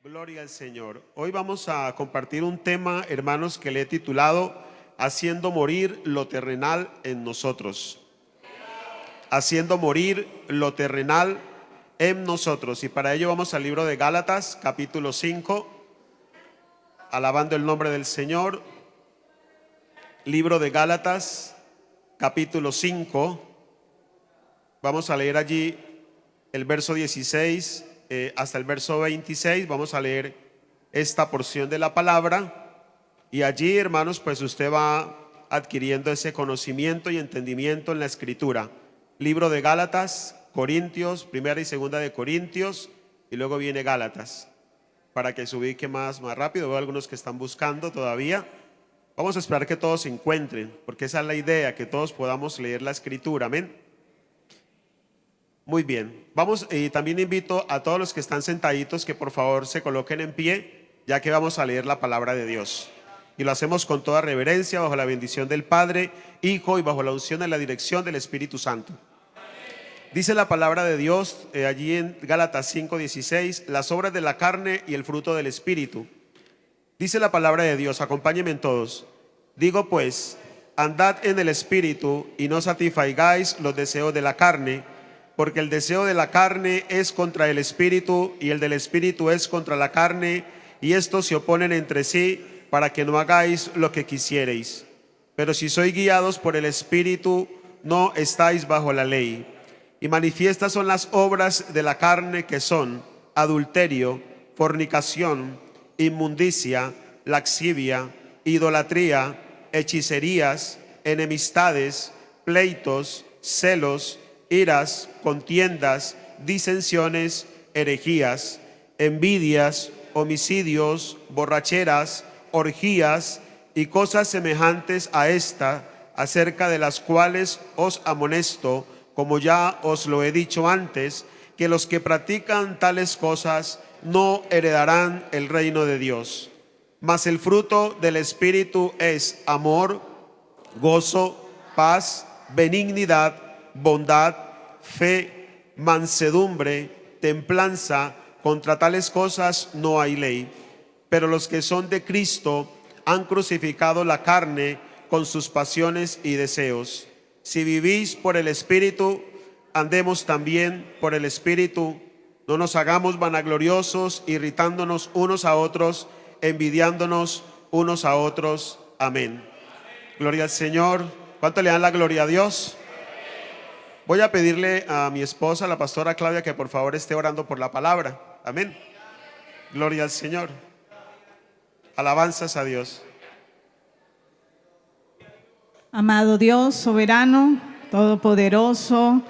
Gloria al Señor. Hoy vamos a compartir un tema, hermanos, que le he titulado Haciendo morir lo terrenal en nosotros. Haciendo morir lo terrenal en nosotros. Y para ello vamos al libro de Gálatas, capítulo 5, alabando el nombre del Señor. Libro de Gálatas, capítulo 5. Vamos a leer allí el verso 16 hasta el verso 26. Vamos a leer esta porción de la palabra. Y allí, hermanos, pues usted va adquiriendo ese conocimiento y entendimiento en la Escritura. Libro de Gálatas, Corintios, primera y segunda de Corintios, y luego viene Gálatas, para que se ubique más rápido. Veo algunos que están buscando todavía. Vamos a esperar que todos se encuentren, porque esa es la idea, que todos podamos leer la Escritura. Amén. Muy bien, vamos, y también invito a todos los que están sentaditos que por favor se coloquen en pie, ya que vamos a leer la palabra de Dios. Y lo hacemos con toda reverencia, bajo la bendición del Padre, Hijo y bajo la unción y la dirección del Espíritu Santo. Dice la palabra de Dios allí en Gálatas 5:16, las obras de la carne y el fruto del Espíritu. Dice la palabra de Dios, acompáñenme todos. Digo pues, andad en el Espíritu y no satisfagáis los deseos de la carne, porque el deseo de la carne es contra el Espíritu y el del Espíritu es contra la carne, y estos se oponen entre sí para que no hagáis lo que quisiereis. Pero si sois guiados por el Espíritu, no estáis bajo la ley. Y manifiestas son las obras de la carne, que son adulterio, fornicación, inmundicia, lascivia, idolatría, hechicerías, enemistades, pleitos, celos, iras, contiendas, disensiones, herejías, envidias, homicidios, borracheras, orgías y cosas semejantes a esta, acerca de las cuales os amonesto, como ya os lo he dicho antes, que los que practican tales cosas no heredarán el reino de Dios. Mas el fruto del Espíritu es amor, gozo, paz, benignidad, bondad, fe, mansedumbre, templanza. Contra tales cosas no hay ley. Pero los que son de Cristo han crucificado la carne con sus pasiones y deseos. Si vivís por el Espíritu, andemos también por el Espíritu. No nos hagamos vanagloriosos, irritándonos unos a otros, envidiándonos unos a otros. Amén. Gloria al Señor. ¿Cuánto le dan la gloria a Dios? Voy a pedirle a mi esposa, la pastora Claudia, que por favor esté orando por la palabra. Amén. Gloria al Señor. Alabanzas a Dios. Amado Dios, soberano, todopoderoso,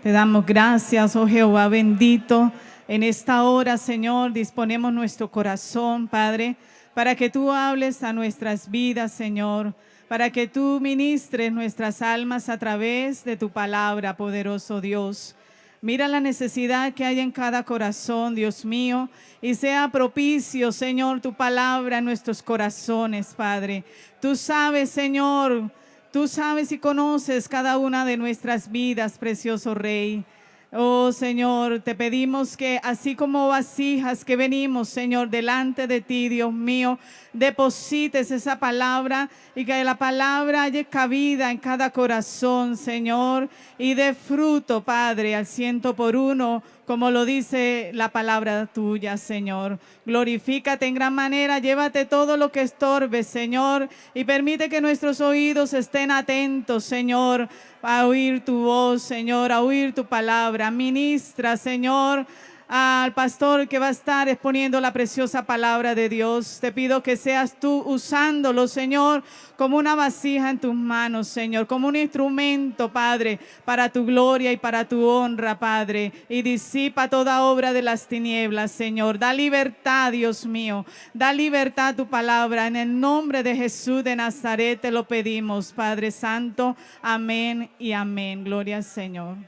te damos gracias, oh Jehová bendito. En esta hora, Señor, disponemos nuestro corazón, Padre, para que tú hables a nuestras vidas, Señor, para que tú ministres nuestras almas a través de tu palabra, poderoso Dios. Mira la necesidad que hay en cada corazón, Dios mío, y sea propicio, Señor, tu palabra en nuestros corazones, Padre. Tú sabes, Señor, tú sabes y conoces cada una de nuestras vidas, precioso Rey. Oh Señor, te pedimos que así como vasijas que venimos, Señor, delante de ti, Dios mío, deposites esa palabra y que la palabra haya cabida en cada corazón, Señor, y dé fruto, Padre, al 100%, como lo dice la palabra tuya, Señor. Glorifícate en gran manera, llévate todo lo que estorbe, Señor, y permite que nuestros oídos estén atentos, Señor, a oír tu voz, Señor, a oír tu palabra. Ministra, Señor, al pastor que va a estar exponiendo la preciosa palabra de Dios. Te pido que seas tú usándolo, Señor, como una vasija en tus manos, Señor, como un instrumento, Padre, para tu gloria y para tu honra, Padre, y disipa toda obra de las tinieblas, Señor. Da libertad, Dios mío, da libertad a tu palabra. En el nombre de Jesús de Nazaret te lo pedimos, Padre Santo. Amén y amén. Gloria al Señor.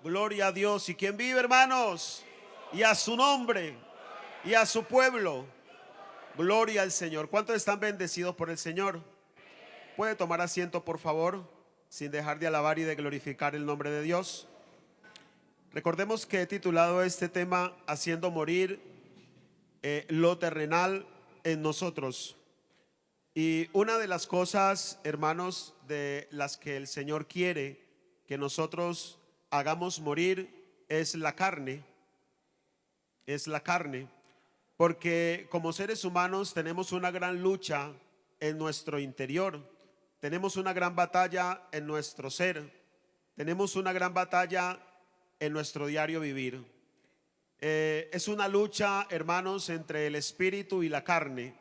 Gloria a Dios. ¿Y quién vive, hermanos? Y a su nombre y a su pueblo. Gloria al Señor. ¿Cuántos están bendecidos por el Señor? ¿Puede tomar asiento, por favor, sin dejar de alabar y de glorificar el nombre de Dios? Recordemos que he titulado este tema Haciendo morir lo terrenal en nosotros. Y una de las cosas, hermanos, de las que el Señor quiere que nosotros hagamos morir es la carne. Es la carne. Porque como seres humanos tenemos una gran lucha en nuestro interior. Tenemos una gran batalla en nuestro ser. Tenemos una gran batalla en nuestro diario vivir. Es una lucha, hermanos, entre el espíritu y la carne.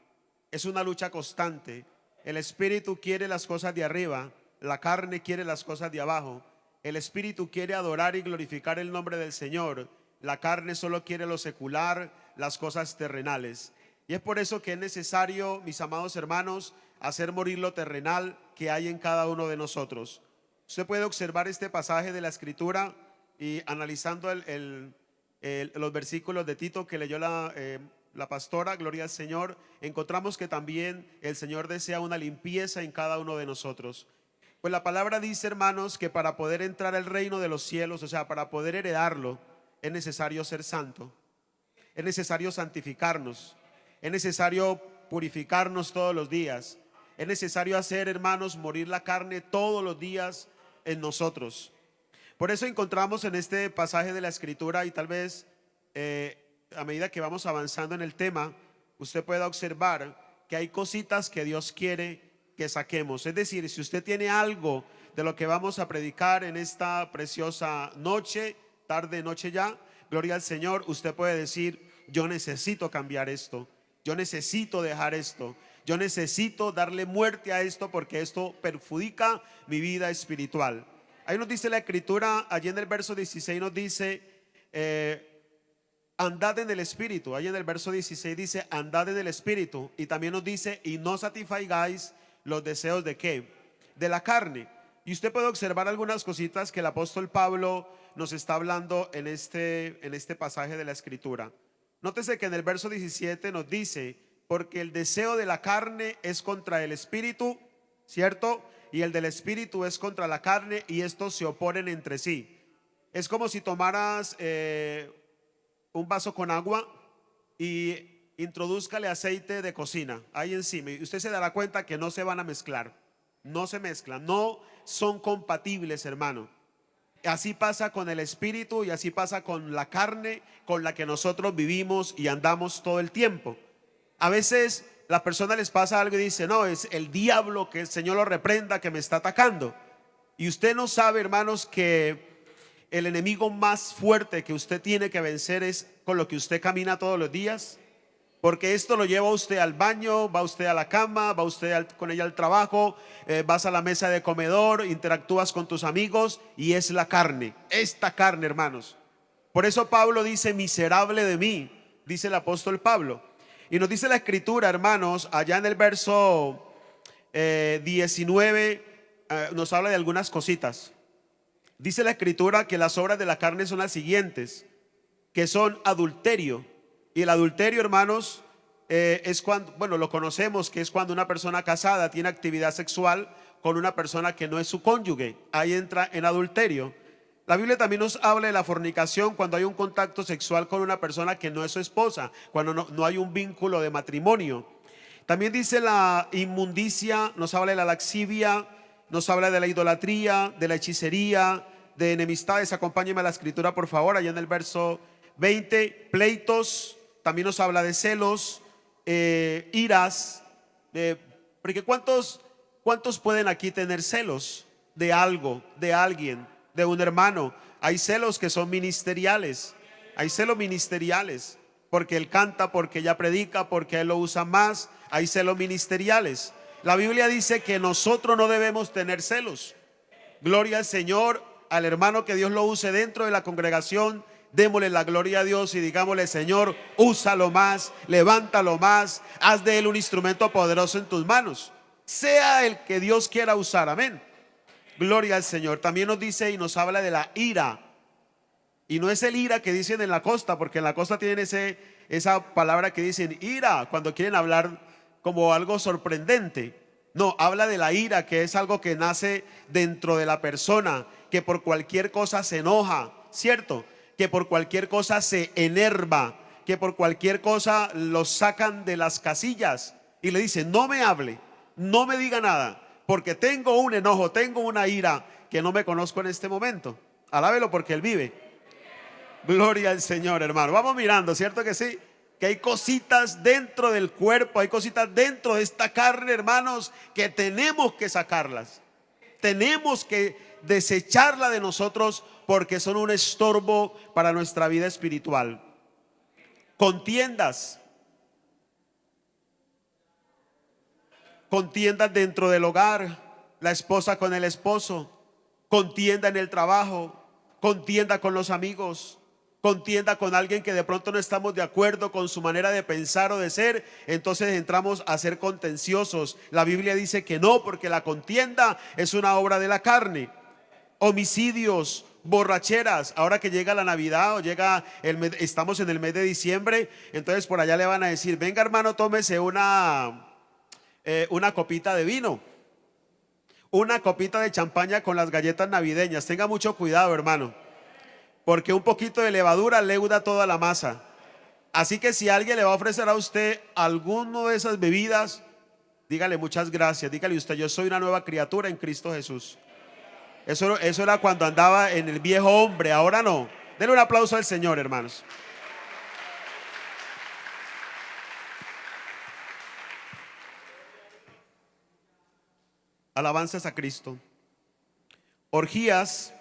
Es una lucha constante. El espíritu quiere las cosas de arriba, la carne quiere las cosas de abajo. El espíritu quiere adorar y glorificar el nombre del Señor. La carne solo quiere lo secular, las cosas terrenales. Y es por eso que es necesario, mis amados hermanos, hacer morir lo terrenal que hay en cada uno de nosotros. Usted puede observar este pasaje de la Escritura y analizando los versículos de Tito que leyó la pastora, gloria al Señor, encontramos que también el Señor desea una limpieza en cada uno de nosotros. Pues la palabra dice, hermanos, que para poder entrar al reino de los cielos, o sea, para poder heredarlo, es necesario ser santo, es necesario santificarnos, es necesario purificarnos todos los días, es necesario hacer, hermanos, morir la carne todos los días en nosotros. Por eso encontramos en este pasaje de la Escritura, y tal vez a medida que vamos avanzando en el tema, usted pueda observar que hay cositas que Dios quiere que saquemos. Es decir, si usted tiene algo de lo que vamos a predicar en esta preciosa noche, tarde, noche ya, gloria al Señor, usted puede decir, yo necesito cambiar esto, yo necesito dejar esto, yo necesito darle muerte a esto porque esto perjudica mi vida espiritual. Ahí nos dice la Escritura, allí en el verso 16 nos dice, andad en el Espíritu. Ahí en el verso 16 dice, andad en el Espíritu. Y también nos dice, y no satisfagáis los deseos de ¿qué? De la carne. Y usted puede observar algunas cositas que el apóstol Pablo nos está hablando en este pasaje de la Escritura. Nótese que en el verso 17 nos dice, porque el deseo de la carne es contra el Espíritu, ¿cierto? Y el del Espíritu es contra la carne, y estos se oponen entre sí. Es como si tomaras un vaso con agua y introdúzcale aceite de cocina ahí encima, y usted se dará cuenta que no se van a mezclar, no se mezclan, no son compatibles, hermano. Así pasa con el espíritu y así pasa con la carne con la que nosotros vivimos y andamos todo el tiempo. A veces las personas les pasa algo y dicen, no, es el diablo, que el Señor lo reprenda, que me está atacando. Y usted no sabe, hermanos, que el enemigo más fuerte que usted tiene que vencer es con lo que usted camina todos los días. Porque esto lo lleva usted al baño, va usted a la cama, va usted con ella al trabajo, vas a la mesa de comedor, interactúas con tus amigos, y es la carne, esta carne, hermanos. Por eso Pablo dice, miserable de mí, dice el apóstol Pablo. Y nos dice la Escritura, hermanos, allá en el verso 19, nos habla de algunas cositas. Dice la Escritura que las obras de la carne son las siguientes, que son adulterio. Y el adulterio, hermanos, es cuando, bueno, lo conocemos, que es cuando una persona casada tiene actividad sexual con una persona que no es su cónyuge. Ahí entra en adulterio. La Biblia también nos habla de la fornicación, cuando hay un contacto sexual con una persona que no es su esposa, cuando no hay un vínculo de matrimonio. También dice la inmundicia, nos habla de la laxivia, nos habla de la idolatría, de la hechicería, de enemistades. Acompáñenme a la Escritura, por favor, allá en el verso 20, pleitos. También nos habla de celos, iras, porque ¿cuántos pueden aquí tener celos de algo, de alguien, de un hermano? Hay celos que son ministeriales, hay celos ministeriales, porque él canta, porque ella predica, porque él lo usa más, hay celos ministeriales. La Biblia dice que nosotros no debemos tener celos. Gloria al Señor, al hermano que Dios lo use dentro de la congregación. Démosle la gloria a Dios y digámosle, Señor, úsalo más, levántalo más, haz de él un instrumento poderoso en tus manos, sea el que Dios quiera usar, amén. Gloria al Señor. También nos dice y nos habla de la ira, y no es el ira que dicen en la costa, porque en la costa tienen esa palabra que dicen ira cuando quieren hablar como algo sorprendente. No, habla de la ira, que es algo que nace dentro de la persona, que por cualquier cosa se enoja, ¿cierto? que por cualquier cosa se enerva, que por cualquier cosa lo sacan de las casillas y le dice: no me hable, no me diga nada, porque tengo un enojo, tengo una ira que no me conozco en este momento. Alábelo porque Él vive. Gloria al Señor, hermano. Vamos mirando, ¿cierto que sí? Que hay cositas dentro del cuerpo, hay cositas dentro de esta carne, hermanos, que tenemos que sacarlas. Tenemos que desecharla de nosotros porque son un estorbo para nuestra vida espiritual. Contiendas dentro del hogar, la esposa con el esposo, contienda en el trabajo, contienda con los amigos, contienda con alguien que de pronto no estamos de acuerdo con su manera de pensar o de ser, entonces entramos a ser contenciosos. La Biblia dice que no, porque la contienda es una obra de la carne. Homicidios, borracheras. Ahora que llega la Navidad o llega estamos en el mes de diciembre, entonces por allá le van a decir: venga, hermano, tómese una copita de vino, una copita de champaña con las galletas navideñas. Tenga mucho cuidado, hermano, porque un poquito de levadura leuda toda la masa. Así que si alguien le va a ofrecer a usted alguno de esas bebidas, dígale: muchas gracias. Dígale usted: yo soy una nueva criatura en Cristo Jesús. Eso era cuando andaba en el viejo hombre, ahora no. Denle un aplauso al Señor, hermanos. Alabanzas a Cristo. Orgías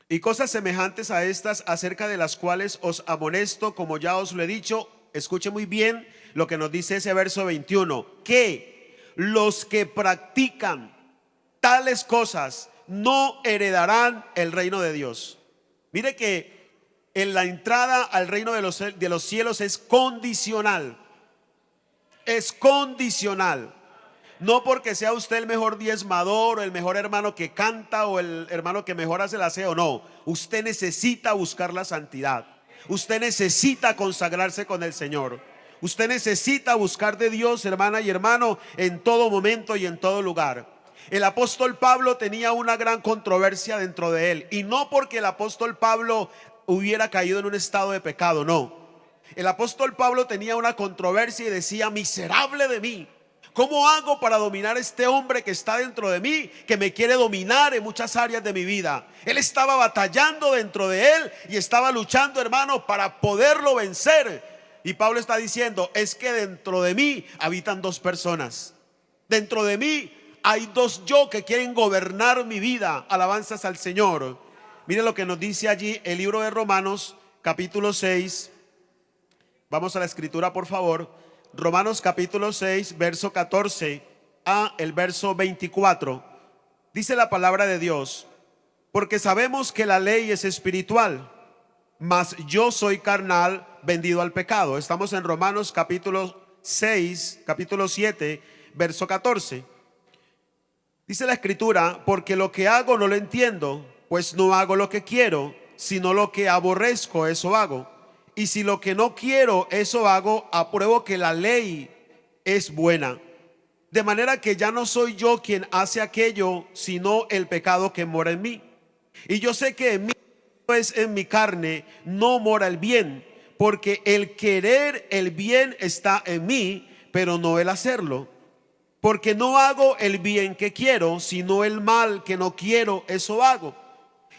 y cosas semejantes a estas, acerca de las cuales os amonesto, como ya os lo he dicho. Escuche muy bien lo que nos dice ese verso 21, que los que practican tales cosas no heredarán el reino de Dios. Mire que en la entrada al reino de los cielos es condicional. Es condicional. No porque sea usted el mejor diezmador o el mejor hermano que canta o el hermano que mejor hace el aseo, no. Usted necesita buscar la santidad. Usted necesita consagrarse con el Señor. Usted necesita buscar de Dios, hermana y hermano, en todo momento y en todo lugar. El apóstol Pablo tenía una gran controversia dentro de él, y no porque el apóstol Pablo hubiera caído en un estado de pecado, no. El apóstol Pablo tenía una controversia y decía: miserable de mí, ¿cómo hago para dominar a este hombre que está dentro de mí, que me quiere dominar en muchas áreas de mi vida? Él estaba batallando dentro de él y estaba luchando, hermano, para poderlo vencer. Y Pablo está diciendo: es que dentro de mí habitan dos personas. Dentro de mí hay dos yo que quieren gobernar mi vida. Alabanzas al Señor. Mire lo que nos dice allí el libro de Romanos, capítulo 6. Vamos a la escritura, por favor. Romanos capítulo 6, verso 14 a el verso 24. Dice la palabra de Dios: porque sabemos que la ley es espiritual, mas yo soy carnal, vendido al pecado. Estamos en Romanos capítulo 6, capítulo 7, verso 14. Dice la escritura: porque lo que hago no lo entiendo, pues no hago lo que quiero, sino lo que aborrezco, eso hago. Y si lo que no quiero, eso hago, apruebo que la ley es buena. De manera que ya no soy yo quien hace aquello, sino el pecado que mora en mí. Y yo sé que en mí, pues en mi carne, no mora el bien, porque el querer el bien está en mí, pero no el hacerlo. Porque no hago el bien que quiero, sino el mal que no quiero, eso hago.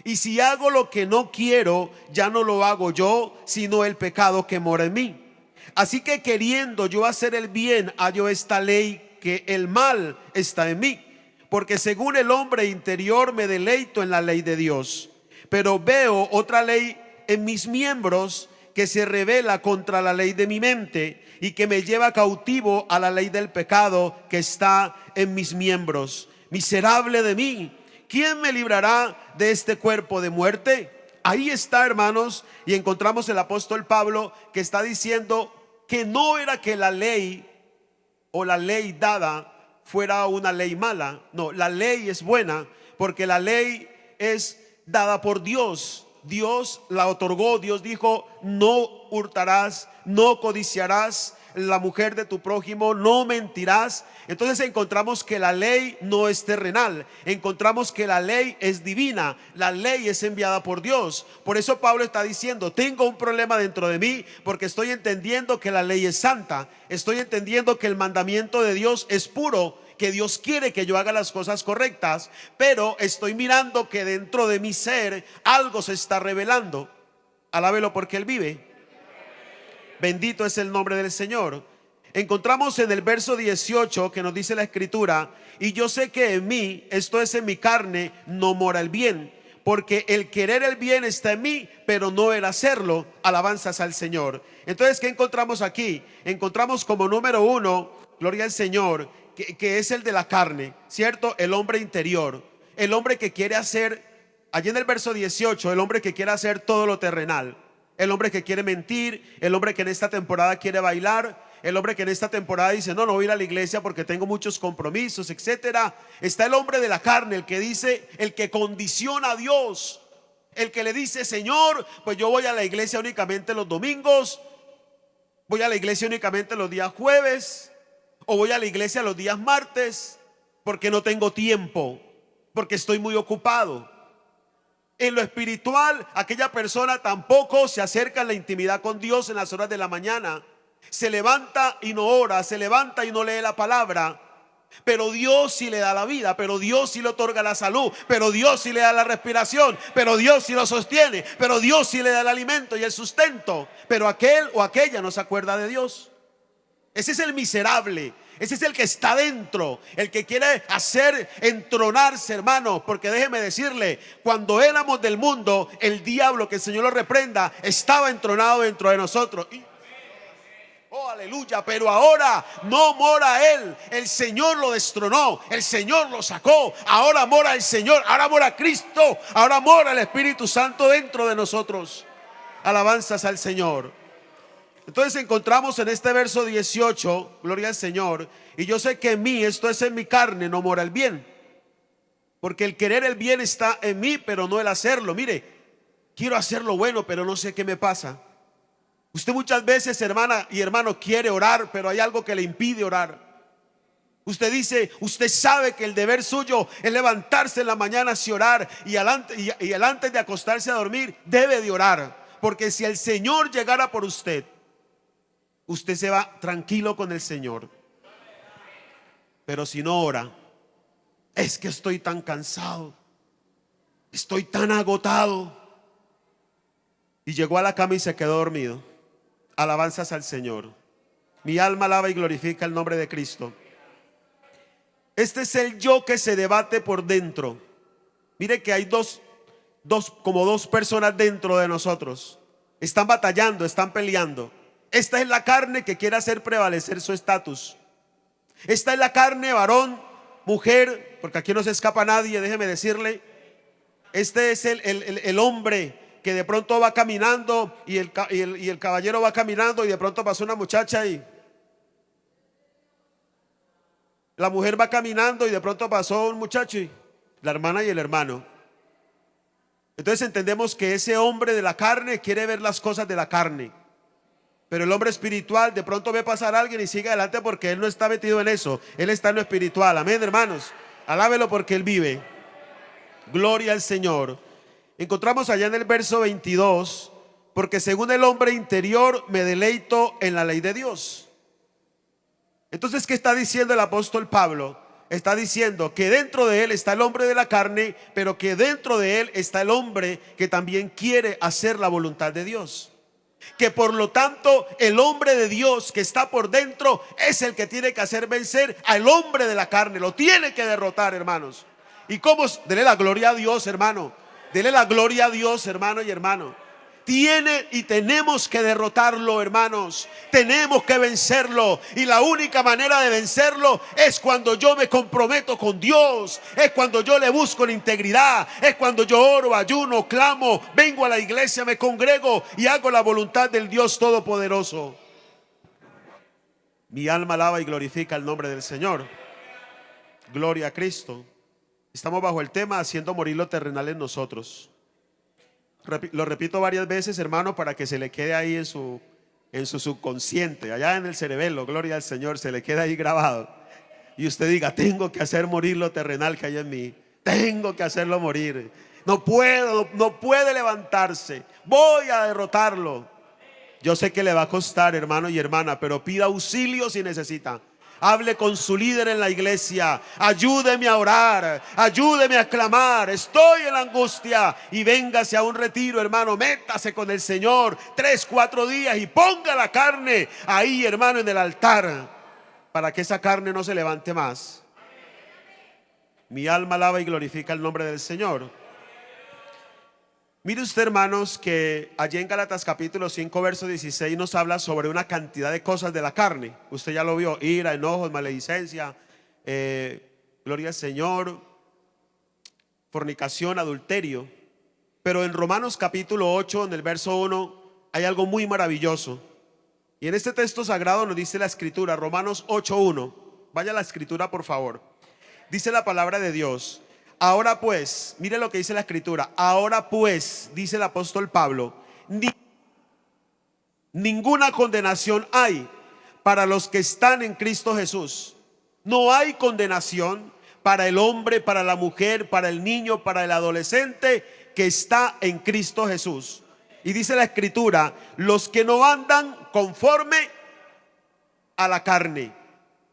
Y si hago lo que no quiero, ya no lo hago yo, sino el pecado que mora en mí. Así que queriendo yo hacer el bien, hallo esta ley, que el mal está en mí. Porque según el hombre interior me deleito en la ley de Dios. Pero veo otra ley en mis miembros, que se revela contra la ley de mi mente y que me lleva cautivo a la ley del pecado que está en mis miembros. Miserable de mí, ¿quién me librará de este cuerpo de muerte? Ahí está, hermanos, y encontramos el apóstol Pablo que está diciendo que no era que la ley o la ley dada fuera una ley mala. No, la ley es buena porque la ley es dada por Dios. Dios la otorgó. Dios dijo: no hurtarás, no codiciarás, la mujer de tu prójimo, no mentirás. Entonces encontramos que la ley no es terrenal, encontramos que la ley es divina, la ley es enviada por Dios. Por eso Pablo está diciendo, tengo un problema dentro de mí porque estoy entendiendo que la ley es santa, estoy entendiendo que el mandamiento de Dios es puro, que Dios quiere que yo haga las cosas correctas, pero estoy mirando que dentro de mi ser algo se está revelando. Alábelo porque Él vive. Bendito es el nombre del Señor. Encontramos en el verso 18 que nos dice la Escritura: y yo sé que en mí, esto es en mi carne, no mora el bien, porque el querer el bien está en mí, pero no el hacerlo. Alabanzas al Señor. Entonces, ¿qué encontramos aquí? Encontramos como número uno, gloria al Señor, que es el de la carne, ¿cierto? El hombre interior, el hombre que quiere hacer, allí en el verso 18, el hombre que quiere hacer todo lo terrenal, el hombre que quiere mentir, el hombre que en esta temporada quiere bailar, el hombre que en esta temporada dice, no voy a ir a la iglesia porque tengo muchos compromisos, etcétera. Está el hombre de la carne, el que dice, el que condiciona a Dios, el que le dice, Señor, pues yo voy a la iglesia únicamente los domingos, voy a la iglesia únicamente los días jueves, o voy a la iglesia los días martes, porque no tengo tiempo, porque estoy muy ocupado. En lo espiritual, aquella persona tampoco se acerca a la intimidad con Dios en las horas de la mañana. Se levanta y no ora, se levanta y no lee la palabra. Pero Dios sí le da la vida, pero Dios sí le otorga la salud, pero Dios sí le da la respiración, pero Dios sí lo sostiene, pero Dios sí le da el alimento y el sustento. Pero aquel o aquella no se acuerda de Dios. Ese es el miserable. Ese es el que está dentro, el que quiere hacer entronarse, hermano. Porque déjeme decirle, cuando éramos del mundo, el diablo, que el Señor lo reprenda, estaba entronado dentro de nosotros. Oh, aleluya. Pero ahora no mora Él. El Señor lo destronó, el Señor lo sacó. Ahora mora el Señor, ahora mora Cristo, ahora mora el Espíritu Santo dentro de nosotros. Alabanzas al Señor. Entonces encontramos en este verso 18, gloria al Señor, y yo sé que en mí, esto es en mi carne, no mora el bien, porque el querer el bien está en mí, pero no el hacerlo. Mire, quiero hacer lo bueno, pero no sé qué me pasa. Usted muchas veces, hermana y hermano, quiere orar, pero hay algo que le impide orar. Usted dice, usted sabe que el deber suyo es levantarse en la mañana y orar, y antes de acostarse a dormir debe de orar, porque si el Señor llegara por usted, usted se va tranquilo con el Señor. Pero si no ora, es que estoy tan cansado, estoy tan agotado, y llegó a la cama y se quedó dormido. Alabanzas al Señor. Mi alma alaba y glorifica el nombre de Cristo. Este es el yo que se debate por dentro. Mire que hay como dos personas dentro de nosotros. Están batallando, están peleando. Esta es la carne que quiere hacer prevalecer su estatus. Esta es la carne, varón, mujer, porque aquí no se escapa nadie, déjeme decirle. Este es el hombre que de pronto va caminando y el caballero va caminando y de pronto pasó una muchacha y la mujer va caminando y de pronto pasó un muchacho y la hermana y el hermano. Entonces entendemos que ese hombre de la carne quiere ver las cosas de la carne. Pero el hombre espiritual de pronto ve pasar a alguien y sigue adelante porque él no está metido en eso. Él está en lo espiritual. Amén, hermanos. Alábelo porque Él vive. Gloria al Señor. Encontramos allá en el verso 22, porque según el hombre interior me deleito en la ley de Dios. Entonces, ¿qué está diciendo el apóstol Pablo? Está diciendo que dentro de él está el hombre de la carne, pero que dentro de él está el hombre que también quiere hacer la voluntad de Dios. Que por lo tanto el hombre de Dios que está por dentro es el que tiene que hacer vencer al hombre de la carne. Lo tiene que derrotar, hermanos. ¿Y cómo? Dele la gloria a Dios, hermano. Dele la gloria a Dios, hermano y hermano. Tiene y tenemos que derrotarlo, hermanos. Tenemos que vencerlo. Y la única manera de vencerlo es cuando yo me comprometo con Dios. Es cuando yo le busco la integridad. Es cuando yo oro, ayuno, clamo, vengo a la iglesia, me congrego y hago la voluntad del Dios Todopoderoso. Mi alma alaba y glorifica el nombre del Señor. Gloria a Cristo. Estamos bajo el tema haciendo morir lo terrenal en nosotros. Lo repito varias veces, hermano, para que se le quede ahí en su subconsciente, allá en el cerebelo, gloria al Señor, se le queda ahí grabado. Y usted diga, tengo que hacer morir lo terrenal que hay en mí. Tengo que hacerlo morir. No puedo, no puede levantarse. Voy a derrotarlo. Yo sé que le va a costar, hermano y hermana, pero pida auxilio si necesita. Hable con su líder en la iglesia. Ayúdeme a orar, ayúdeme a clamar. Estoy en la angustia. Y véngase a un retiro, hermano. Métase con el Señor 3, 4 días y ponga la carne ahí, hermano, en el altar, para que esa carne no se levante más. Mi alma alaba y glorifica el nombre del Señor. Mire usted, hermanos, que allí en Gálatas capítulo 5 verso 16 nos habla sobre una cantidad de cosas de la carne. Usted ya lo vio: ira, enojos, maledicencia, gloria al Señor, fornicación, adulterio. Pero en Romanos capítulo 8, en el verso 1, hay algo muy maravilloso. Y en este texto sagrado nos dice la escritura, Romanos 8:1. Vaya a la escritura, por favor. Dice la palabra de Dios: ahora pues, mire lo que dice la escritura. Ahora pues, dice el apóstol Pablo, ninguna condenación hay para los que están en Cristo Jesús. No hay condenación para el hombre, para la mujer, para el niño, para el adolescente que está en Cristo Jesús. Y dice la escritura, los que no andan conforme a la carne.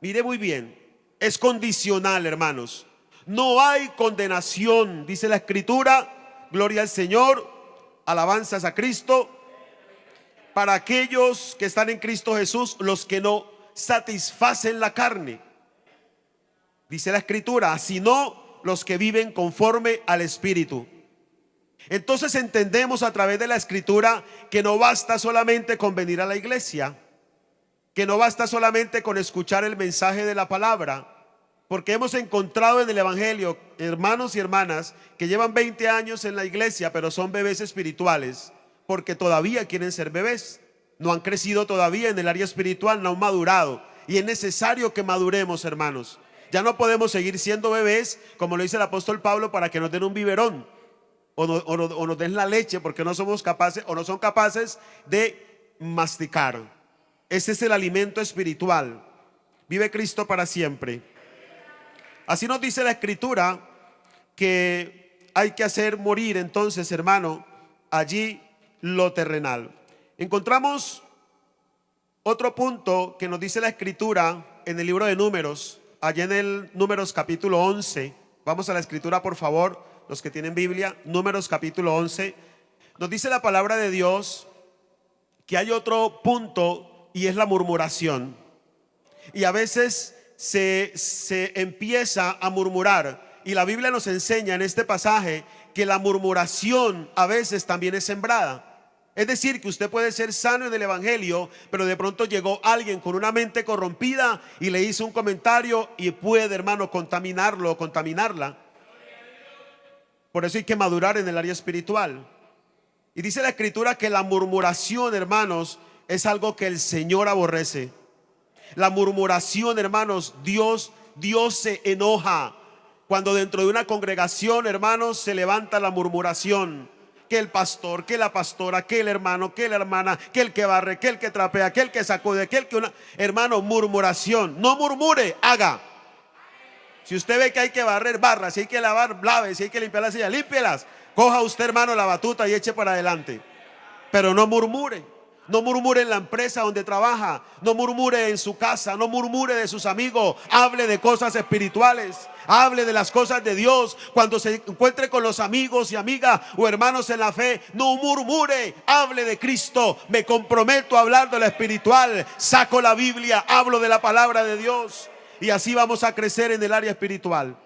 Mire muy bien, es condicional, hermanos. No hay condenación, dice la escritura, gloria al Señor, alabanzas a Cristo, para aquellos que están en Cristo Jesús, los que no satisfacen la carne. Dice la escritura, sino los que viven conforme al Espíritu. Entonces entendemos a través de la escritura que no basta solamente con venir a la iglesia, que no basta solamente con escuchar el mensaje de la palabra. Porque hemos encontrado en el evangelio hermanos y hermanas que llevan 20 años en la iglesia, pero son bebés espirituales, porque todavía quieren ser bebés. No han crecido todavía en el área espiritual, no han madurado. Y es necesario que maduremos, hermanos. Ya no podemos seguir siendo bebés, como lo dice el apóstol Pablo, para que nos den un biberón o nos den la leche, porque no somos capaces o no son capaces de masticar. Ese es el alimento espiritual. Vive Cristo para siempre. Así nos dice la escritura que hay que hacer morir entonces, hermano, allí lo terrenal. Encontramos otro punto que nos dice la escritura en el libro de Números, allá en el Números capítulo 11. Vamos a la escritura, por favor, los que tienen Biblia. Números capítulo 11. Nos dice la palabra de Dios que hay otro punto y es la murmuración. Y a veces se empieza a murmurar, y la Biblia nos enseña en este pasaje que la murmuración a veces también es sembrada. Es decir, que usted puede ser sano en el evangelio, pero de pronto llegó alguien con una mente corrompida y le hizo un comentario y puede, hermano, contaminarlo o contaminarla. Por eso hay que madurar en el área espiritual. Y dice la escritura que la murmuración, hermanos, es algo que el Señor aborrece. La murmuración, hermanos, Dios se enoja cuando dentro de una congregación, hermanos, se levanta la murmuración. Que el pastor, que la pastora, que el hermano, que la hermana, que el que barre, que el que trapea, que el que sacude, que el que hermano, murmuración. No murmure, haga. Si usted ve que hay que barrer, barra. Si hay que lavar, lave. Si hay que limpiar las sillas, límpielas. Coja usted, hermano, la batuta y eche para adelante. Pero no murmure. No murmure en la empresa donde trabaja. No murmure en su casa. No murmure de sus amigos. Hable de cosas espirituales. Hable de las cosas de Dios. Cuando se encuentre con los amigos y amigas o hermanos en la fe, no murmure. Hable de Cristo. Me comprometo a hablar de lo espiritual. Saco la Biblia. Hablo de la palabra de Dios. Y así vamos a crecer en el área espiritual.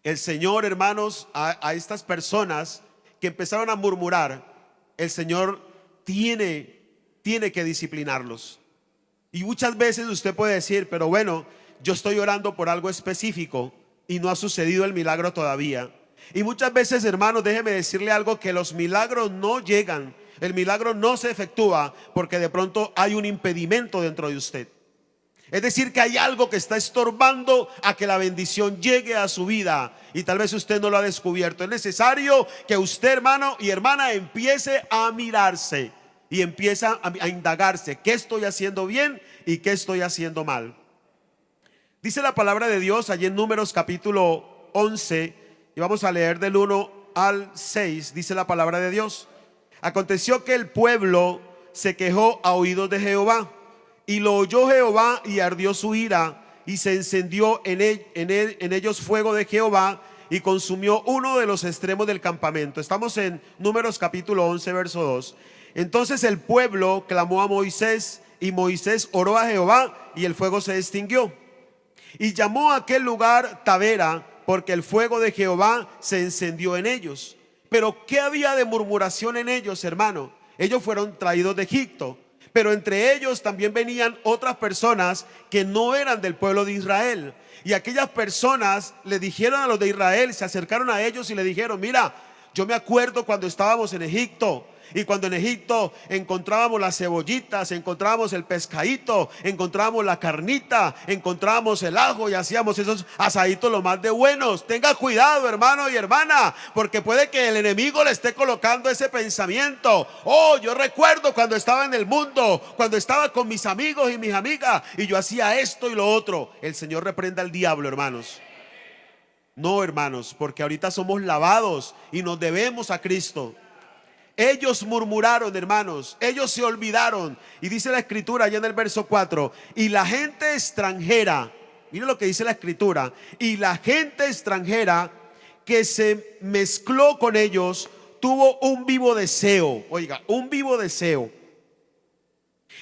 El Señor, hermanos, a estas personas que empezaron a murmurar, el Señor tiene que disciplinarlos. Y muchas veces usted puede decir, pero bueno, yo estoy orando por algo específico y no ha sucedido el milagro todavía. Y muchas veces, hermanos, déjeme decirle algo, que los milagros no llegan, el milagro no se efectúa porque de pronto hay un impedimento dentro de usted. Es decir, que hay algo que está estorbando a que la bendición llegue a su vida y tal vez usted no lo ha descubierto. Es necesario que usted, hermano y hermana, empiece a mirarse y empieza a indagarse: ¿qué estoy haciendo bien y qué estoy haciendo mal? Dice la palabra de Dios allí en Números capítulo 11, y vamos a leer del 1 al 6. Dice la palabra de Dios: aconteció que el pueblo se quejó a oídos de Jehová, y lo oyó Jehová, y ardió su ira, y se encendió en ellos fuego de Jehová, y consumió uno de los extremos del campamento. Estamos en Números capítulo 11, verso 2. Entonces el pueblo clamó a Moisés, y Moisés oró a Jehová, y el fuego se extinguió. Y llamó a aquel lugar Tabera, porque el fuego de Jehová se encendió en ellos. Pero ¿qué había de murmuración en ellos, hermano? Ellos fueron traídos de Egipto, pero entre ellos también venían otras personas que no eran del pueblo de Israel. Y aquellas personas le dijeron a los de Israel, se acercaron a ellos y le dijeron: mira, yo me acuerdo cuando estábamos en Egipto, y cuando en Egipto encontrábamos las cebollitas, encontrábamos el pescadito, encontrábamos la carnita, encontrábamos el ajo, y hacíamos esos asaditos lo más de buenos. Tenga cuidado, hermano y hermana, porque puede que el enemigo le esté colocando ese pensamiento: oh, yo recuerdo cuando estaba en el mundo, cuando estaba con mis amigos y mis amigas, y yo hacía esto y lo otro. El Señor reprenda al diablo, hermanos. No, hermanos, porque ahorita somos lavados y nos debemos a Cristo. Ellos murmuraron, hermanos, ellos se olvidaron. Y dice la escritura allá en el verso 4: y la gente extranjera, mire lo que dice la escritura, y la gente extranjera que se mezcló con ellos tuvo un vivo deseo. Oiga, un vivo deseo.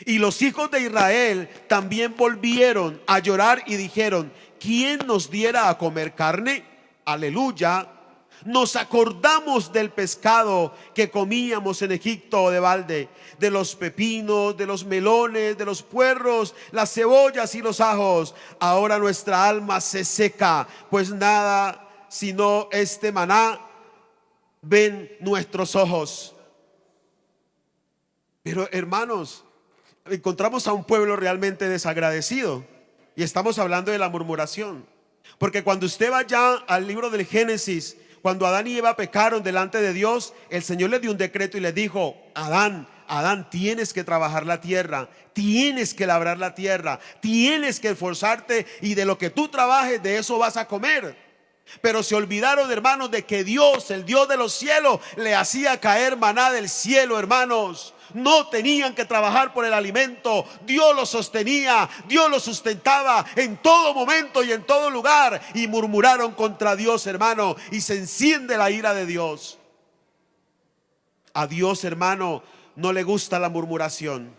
Y los hijos de Israel también volvieron a llorar y dijeron: ¿quién nos diera a comer carne? Aleluya. Nos acordamos del pescado que comíamos en Egipto de balde, de los pepinos, de los melones, de los puerros, las cebollas y los ajos. Ahora nuestra alma se seca, pues nada sino este maná ven nuestros ojos. Pero, hermanos, encontramos a un pueblo realmente desagradecido, y estamos hablando de la murmuración. Porque cuando usted va ya al libro del Génesis, cuando Adán y Eva pecaron delante de Dios, el Señor le dio un decreto y le dijo: Adán, tienes que trabajar la tierra, tienes que labrar la tierra, tienes que esforzarte, y de lo que tú trabajes, de eso vas a comer. Pero se olvidaron, hermanos, de que Dios, el Dios de los cielos, le hacía caer maná del cielo, hermanos. No tenían que trabajar por el alimento. Dios los sostenía, Dios los sustentaba en todo momento y en todo lugar. Y murmuraron contra Dios, hermano, y se enciende la ira de Dios. A Dios, hermano, no le gusta la murmuración.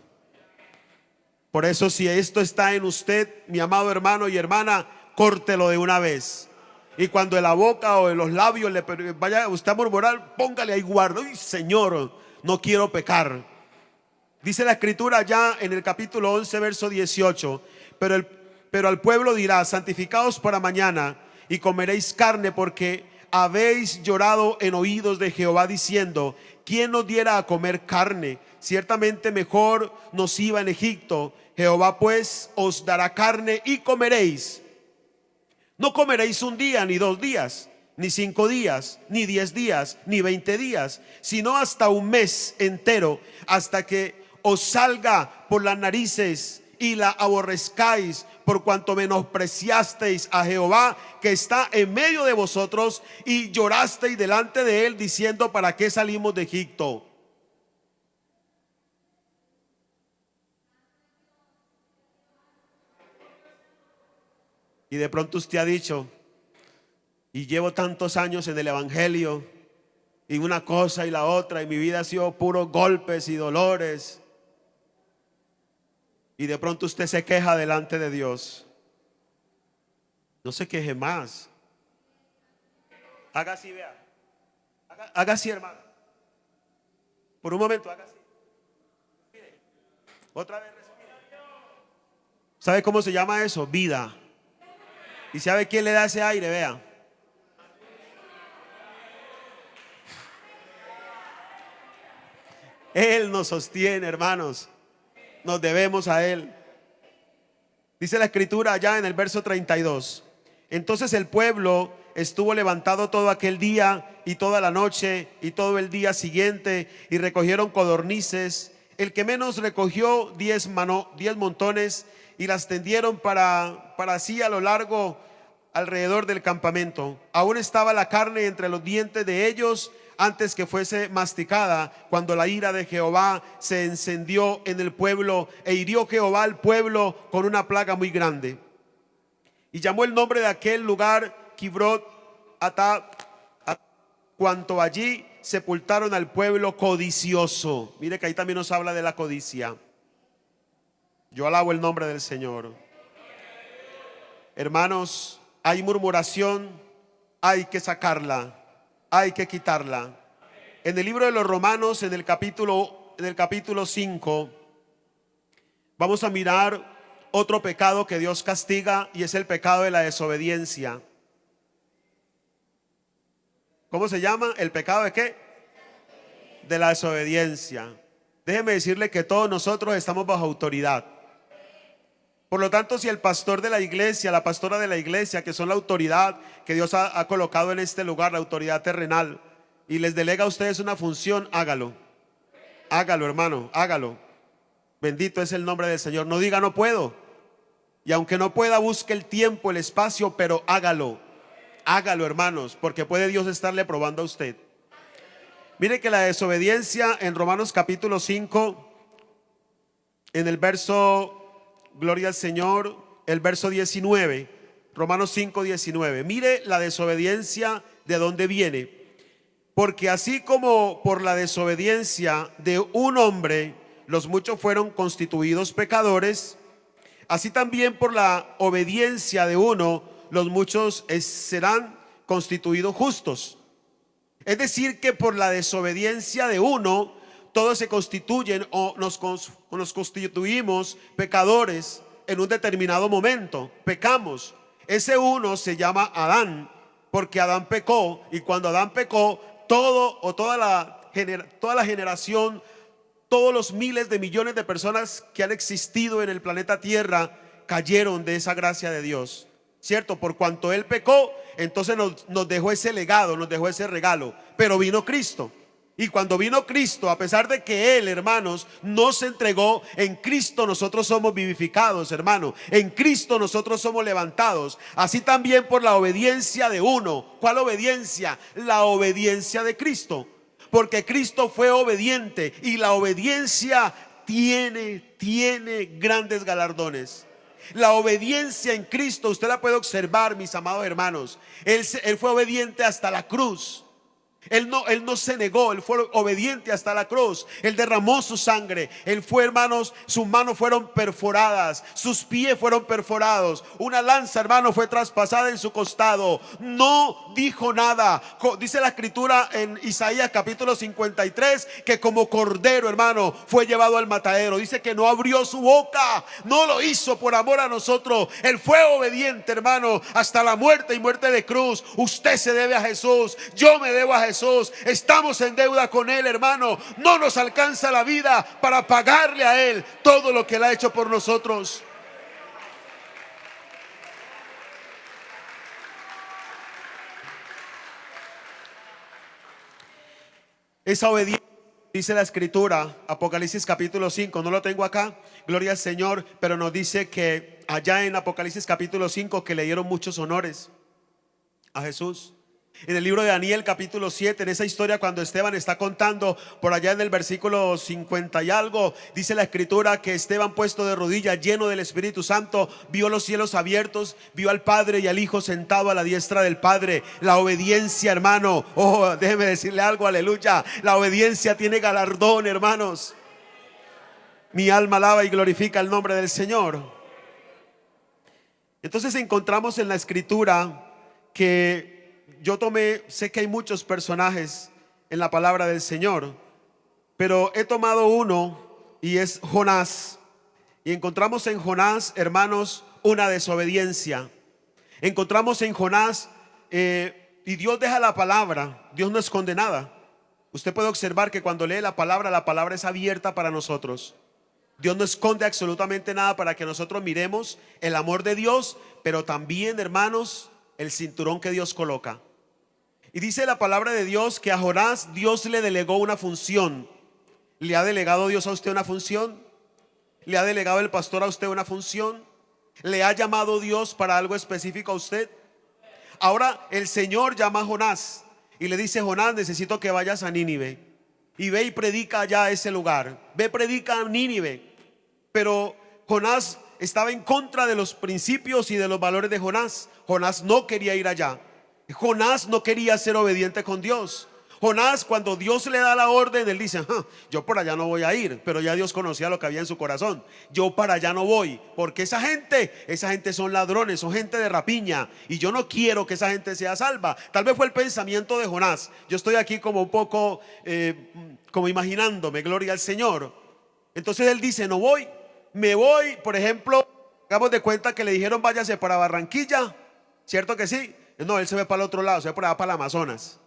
Por eso, si esto está en usted, mi amado hermano y hermana, córtelo de una vez. Y cuando en la boca o en los labios le vaya usted a murmurar, póngale ahí guarda: uy, Señor, no quiero pecar. Dice la escritura ya en el capítulo 11, verso 18: pero al pueblo dirá: santificaos para mañana, y comeréis carne, porque habéis llorado en oídos de Jehová, diciendo: ¿quién nos diera a comer carne? Ciertamente mejor nos iba en Egipto. Jehová pues os dará carne y comeréis. No comeréis un día, ni 2 días, ni 5 días, ni 10 días, ni 20 días, sino hasta un mes entero, hasta que os salga por las narices y la aborrezcáis, por cuanto menospreciasteis a Jehová que está en medio de vosotros, y llorasteis delante de él, diciendo: ¿para qué salimos de Egipto? Y de pronto usted ha dicho: y llevo tantos años en el evangelio, y una cosa y la otra, y mi vida ha sido puros golpes y dolores. Y de pronto usted se queja delante de Dios. No se queje más. Haga así, vea. Haga así, hermano. Por un momento, haga así. Mire. Otra vez respire. ¿Sabe cómo se llama eso? Vida. ¿Y sabe quién le da ese aire? Vea. Él nos sostiene, hermanos. Nos debemos a él. Dice la escritura allá en el verso 32: entonces el pueblo estuvo levantado todo aquel día y toda la noche y todo el día siguiente, y recogieron codornices El que menos recogió 10 montones y las tendieron para sí a lo largo alrededor del campamento. Aún estaba la carne entre los dientes de ellos antes que fuese masticada, cuando la ira de Jehová se encendió en el pueblo, e hirió Jehová al pueblo con una plaga muy grande. Y llamó el nombre de aquel lugar Kibrot Ata, cuanto allí sepultaron al pueblo codicioso. Mire que ahí también nos habla de la codicia. Yo alabo el nombre del Señor. Hermanos, hay murmuración, hay que sacarla, hay que quitarla. En el libro de los Romanos, en el capítulo 5, vamos a mirar otro pecado que Dios castiga, y es el pecado de la desobediencia. ¿Cómo se llama? ¿El pecado de qué? De la desobediencia. Déjeme decirle que todos nosotros estamos bajo autoridad. Por lo tanto, si el pastor de la iglesia, la pastora de la iglesia, que son la autoridad que Dios ha colocado en este lugar, la autoridad terrenal, y les delega a ustedes una función, hágalo. Hágalo, hermano, hágalo. Bendito es el nombre del Señor. No diga no puedo. Y aunque no pueda, busque el tiempo, el espacio, pero hágalo. Hágalo, hermanos, porque puede Dios estarle probando a usted. Mire que la desobediencia en Romanos capítulo 5, en el verso, gloria al Señor, el verso 19, Romanos 5, 19. Mire la desobediencia de dónde viene. Porque así como por la desobediencia de un hombre los muchos fueron constituidos pecadores, así también por la obediencia de uno los muchos serán constituidos justos. Es decir, que por la desobediencia de uno todos se constituyen o nos constituimos pecadores en un determinado momento. Pecamos. Ese uno se llama Adán, porque Adán pecó, y cuando Adán pecó, toda la generación, todos los miles de millones de personas que han existido en el planeta Tierra cayeron de esa gracia de Dios. ¿Cierto? Por cuanto Él pecó, entonces nos dejó ese legado, nos dejó ese regalo. Pero vino Cristo. Y cuando vino Cristo, a pesar de que Él, hermanos, nos entregó, en Cristo nosotros somos vivificados, hermano. En Cristo nosotros somos levantados. Así también por la obediencia de uno. ¿Cuál obediencia? La obediencia de Cristo. Porque Cristo fue obediente, y la obediencia tiene grandes galardones. La obediencia en Cristo, usted la puede observar, mis amados hermanos. Él fue obediente hasta la cruz. Él no se negó, Él fue obediente hasta la cruz. Él derramó su sangre. Él fue, hermanos, sus manos fueron perforadas, sus pies fueron perforados. Una lanza, hermano, fue traspasada en su costado. No dijo nada. Dice la escritura en Isaías capítulo 53 que como cordero, hermano, fue llevado al matadero. Dice que no abrió su boca. No lo hizo por amor a nosotros. Él fue obediente, hermano, hasta la muerte, y muerte de cruz. Usted se debe a Jesús. Yo me debo a Jesús. Estamos en deuda con Él, hermano. No nos alcanza la vida para pagarle a Él todo lo que Él ha hecho por nosotros. Esa obediencia, dice la escritura, Apocalipsis capítulo 5, no lo tengo acá, gloria al Señor, pero nos dice que allá en Apocalipsis capítulo 5 que le dieron muchos honores a Jesús. En el libro de Daniel capítulo 7, en esa historia cuando Esteban está contando, por allá en el versículo 50 y algo, dice la escritura que Esteban, puesto de rodillas, lleno del Espíritu Santo, vio los cielos abiertos, vio al Padre y al Hijo sentado a la diestra del Padre. La obediencia, hermano, oh, déjeme decirle algo, aleluya, la obediencia tiene galardón, hermanos. Mi alma alaba y glorifica el nombre del Señor. Entonces encontramos en la escritura que sé que hay muchos personajes en la palabra del Señor, pero he tomado uno, y es Jonás. Y encontramos en Jonás, hermanos, una desobediencia. Encontramos en Jonás, y Dios deja la palabra. Dios no esconde nada. Usted puede observar que cuando lee la palabra es abierta para nosotros. Dios no esconde absolutamente nada para que nosotros miremos el amor de Dios, pero también, hermanos, el cinturón que Dios coloca. Y dice la palabra de Dios que a Jonás Dios le delegó una función. ¿Le ha delegado Dios a usted una función? ¿Le ha delegado el pastor a usted una función? ¿Le ha llamado Dios para algo específico a usted? Ahora el Señor llama a Jonás y le dice: Jonás, necesito que vayas a Nínive y ve y predica allá a ese lugar. Ve, predica a Nínive. Pero Jonás estaba en contra de los principios y de los valores de Jonás. Jonás no quería ir allá. Jonás no quería ser obediente con Dios. Jonás, cuando Dios le da la orden, él dice: yo por allá no voy a ir. Pero ya Dios conocía lo que había en su corazón. Yo para allá no voy, porque esa gente son ladrones, son gente de rapiña, y yo no quiero que esa gente sea salva. Tal vez fue el pensamiento de Jonás. Yo estoy aquí como un poco como imaginándome, gloria al Señor. Entonces él dice: no voy, me voy. Por ejemplo, hagamos de cuenta que le dijeron: váyase para Barranquilla, ¿cierto que sí? No, él se ve para el otro lado, se ve por allá para el Amazonas.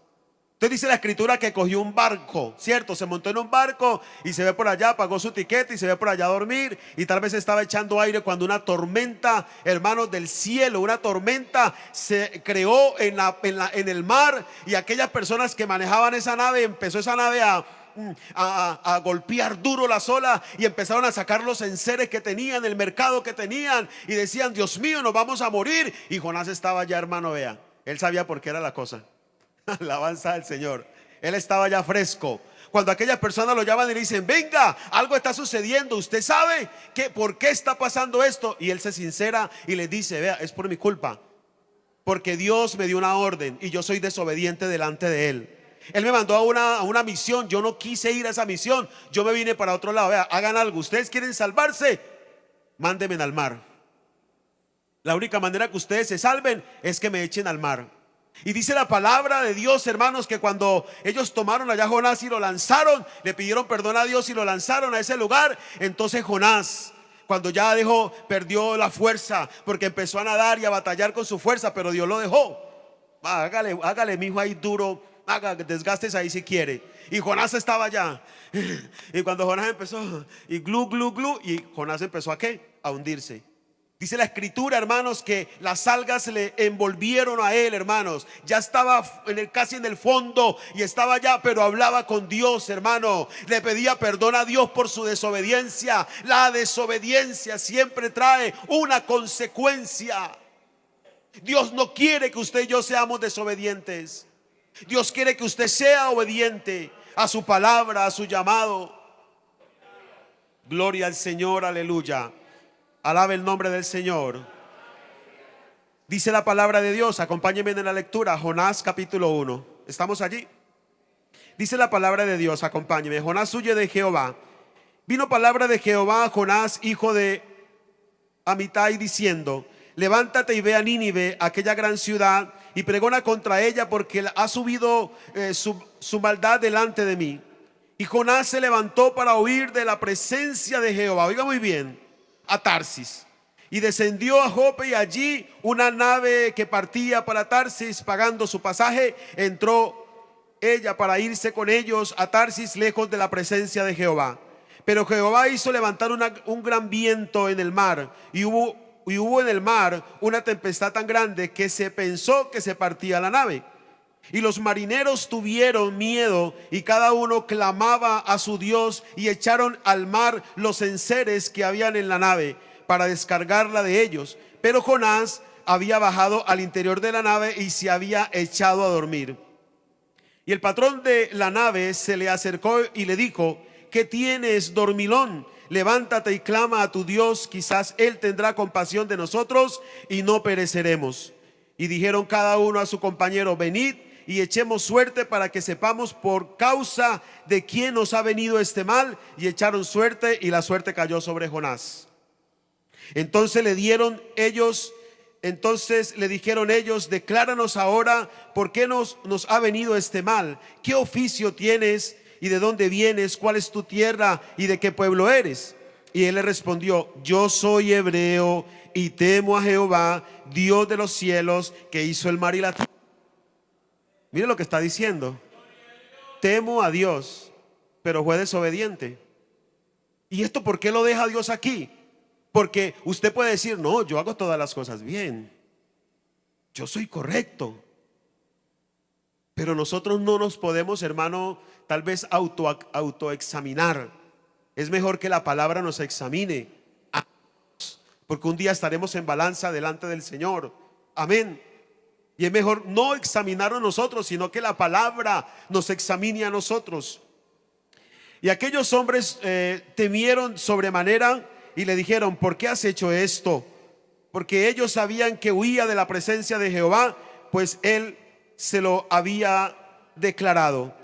Entonces dice la escritura que cogió un barco, ¿cierto? Se montó en un barco y se ve por allá, pagó su tiquete y se ve por allá a dormir. Y tal vez estaba echando aire cuando una tormenta, hermanos, del cielo, una tormenta se creó en el mar. Y aquellas personas que manejaban esa nave, empezó esa nave a golpear duro las olas, y empezaron a sacar los enseres que tenían, el mercado que tenían, y decían: Dios mío, nos vamos a morir. Y Jonás estaba allá, hermano, vea, él sabía por qué era la cosa. Alabanza al Señor. Él estaba ya fresco. Cuando aquellas personas lo llaman y le dicen: venga, algo está sucediendo, usted sabe por qué está pasando esto, y él se sincera y les dice: vea, es por mi culpa, porque Dios me dio una orden y yo soy desobediente delante de él. Él me mandó a una misión, yo no quise ir a esa misión, yo me vine para otro lado. Vea, hagan algo, ustedes quieren salvarse, mándenme al mar. La única manera que ustedes se salven es que me echen al mar. Y dice la palabra de Dios, hermanos, que cuando ellos tomaron allá a Jonás y lo lanzaron, le pidieron perdón a Dios y lo lanzaron a ese lugar. Entonces Jonás, cuando ya perdió la fuerza, porque empezó a nadar y a batallar con su fuerza, pero Dios lo dejó. Hágale mijo ahí duro, desgastes ahí si quiere. Y Jonás estaba allá. Y cuando Jonás empezó, y glu, glu, glu, y Jonás empezó ¿a qué? A hundirse. Dice la escritura, hermanos, que las algas le envolvieron a él, hermanos. Ya estaba casi en el fondo y estaba allá, pero hablaba con Dios, hermano. Le pedía perdón a Dios por su desobediencia. La desobediencia siempre trae una consecuencia. Dios no quiere que usted y yo seamos desobedientes. Dios quiere que usted sea obediente a su palabra, a su llamado. Gloria al Señor, aleluya. Alabe el nombre del Señor. Dice la palabra de Dios, acompáñenme en la lectura, Jonás capítulo 1. ¿Estamos allí? Dice la palabra de Dios, acompáñenme. Jonás huye de Jehová. Vino palabra de Jehová a Jonás, hijo de Amitai, diciendo: levántate y ve a Nínive, aquella gran ciudad, y pregona contra ella, porque ha subido su maldad delante de mí. Y Jonás se levantó para huir de la presencia de Jehová. Oiga muy bien, a Tarsis, y descendió a Jope, y allí una nave que partía para Tarsis, pagando su pasaje, entró ella para irse con ellos a Tarsis, lejos de la presencia de Jehová. Pero Jehová hizo levantar un gran viento en el mar, y hubo en el mar una tempestad tan grande que se pensó que se partía la nave. Y los marineros tuvieron miedo, y cada uno clamaba a su Dios, y echaron al mar los enseres que habían en la nave para descargarla de ellos. Pero Jonás había bajado al interior de la nave y se había echado a dormir. Y el patrón de la nave se le acercó y le dijo: ¿qué tienes, dormilón? Levántate y clama a tu Dios, quizás él tendrá compasión de nosotros y no pereceremos. Y dijeron cada uno a su compañero: venid y echemos suerte para que sepamos por causa de quién nos ha venido este mal. Y echaron suerte, y la suerte cayó sobre Jonás. Entonces le dijeron ellos: decláranos ahora por qué nos ha venido este mal. ¿Qué oficio tienes y de dónde vienes? ¿Cuál es tu tierra y de qué pueblo eres? Y él le respondió: yo soy hebreo y temo a Jehová, Dios de los cielos, que hizo el mar y la tierra. Mire lo que está diciendo: temo a Dios, pero fue desobediente. ¿Y esto por qué lo deja Dios aquí? Porque usted puede decir: no, yo hago todas las cosas bien, yo soy correcto. Pero nosotros no nos podemos, hermano, tal vez autoexaminar. Es mejor que la palabra nos examine, porque un día estaremos en balanza delante del Señor. Amén. Y es mejor no examinarnos nosotros, sino que la palabra nos examine a nosotros. Y aquellos hombres temieron sobremanera y le dijeron: ¿por qué has hecho esto? Porque ellos sabían que huía de la presencia de Jehová, pues él se lo había declarado.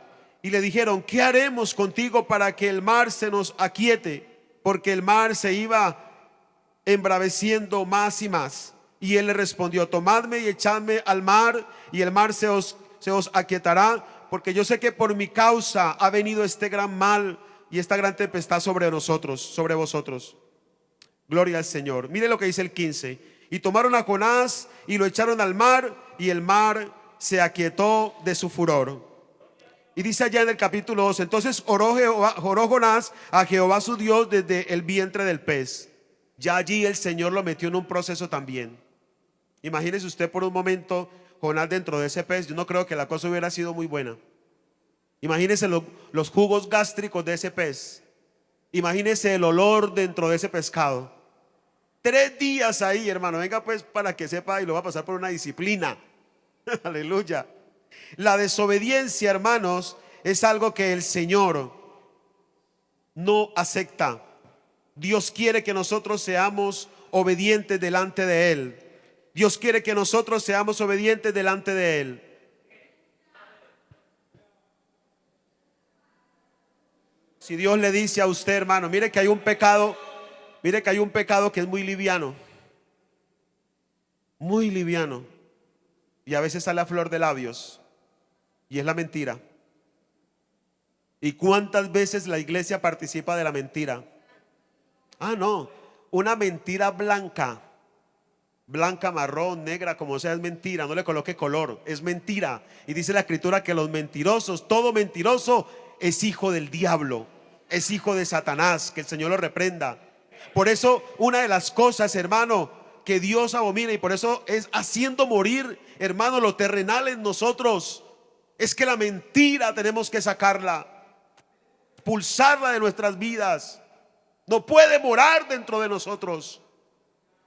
Y le dijeron: ¿qué haremos contigo para que el mar se nos aquiete? Porque el mar se iba embraveciendo más y más. Y él le respondió: tomadme y echadme al mar, y el mar se os aquietará, porque yo sé que por mi causa ha venido este gran mal y esta gran tempestad sobre nosotros, sobre vosotros. Gloria al Señor. Mire lo que dice el 15. Y tomaron a Jonás y lo echaron al mar, y el mar se aquietó de su furor. Y dice allá en el capítulo 2: entonces oró Jonás a Jehová su Dios desde el vientre del pez. Ya allí el Señor lo metió en un proceso también. Imagínese usted por un momento Jonás dentro de ese pez. Yo no creo que la cosa hubiera sido muy buena. Imagínese los jugos gástricos de ese pez. Imagínese el olor dentro de ese pescado. 3 días ahí, hermano. Venga pues para que sepa, y lo va a pasar por una disciplina. Aleluya. La desobediencia, hermanos, es algo que el Señor no acepta. Dios quiere que nosotros seamos obedientes delante de Él. Dios quiere que nosotros seamos obedientes delante de Él. Si Dios le dice a usted, hermano, mire que hay un pecado que es muy liviano, y a veces sale a flor de labios, y es la mentira. ¿Y cuántas veces la iglesia participa de la mentira? No, una mentira blanca, marrón, negra, como sea, es mentira. No le coloque color, es mentira. Y dice la escritura que los mentirosos, todo mentiroso es hijo del diablo, es hijo de Satanás. Que el Señor lo reprenda. Por eso una de las cosas, hermano, que Dios abomina, y por eso es haciendo morir, hermano, lo terrenal en nosotros, es que la mentira tenemos que sacarla, expulsarla de nuestras vidas. No puede morar dentro de nosotros.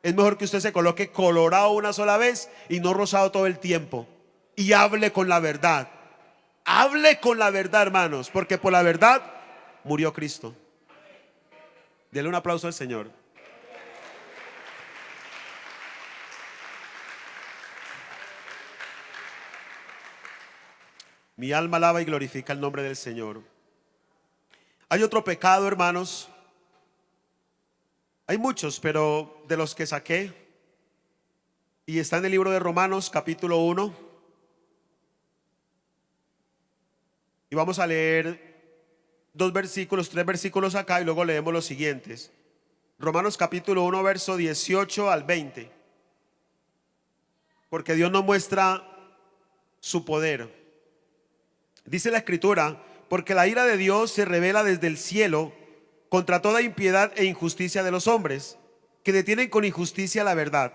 Es mejor que usted se coloque colorado una sola vez y no rosado todo el tiempo, y hable con la verdad. Hable con la verdad, hermanos, porque por la verdad murió Cristo. Dele un aplauso al Señor. Mi alma alaba y glorifica el nombre del Señor. Hay otro pecado, hermanos. Hay muchos, pero de los que saqué, y está en el libro de Romanos capítulo 1, y vamos a leer 3 versículos acá, y luego leemos los siguientes. Romanos capítulo 1, verso 18 al 20. Porque Dios nos muestra su poder. Dice la escritura: porque la ira de Dios se revela desde el cielo contra toda impiedad e injusticia de los hombres, que detienen con injusticia la verdad.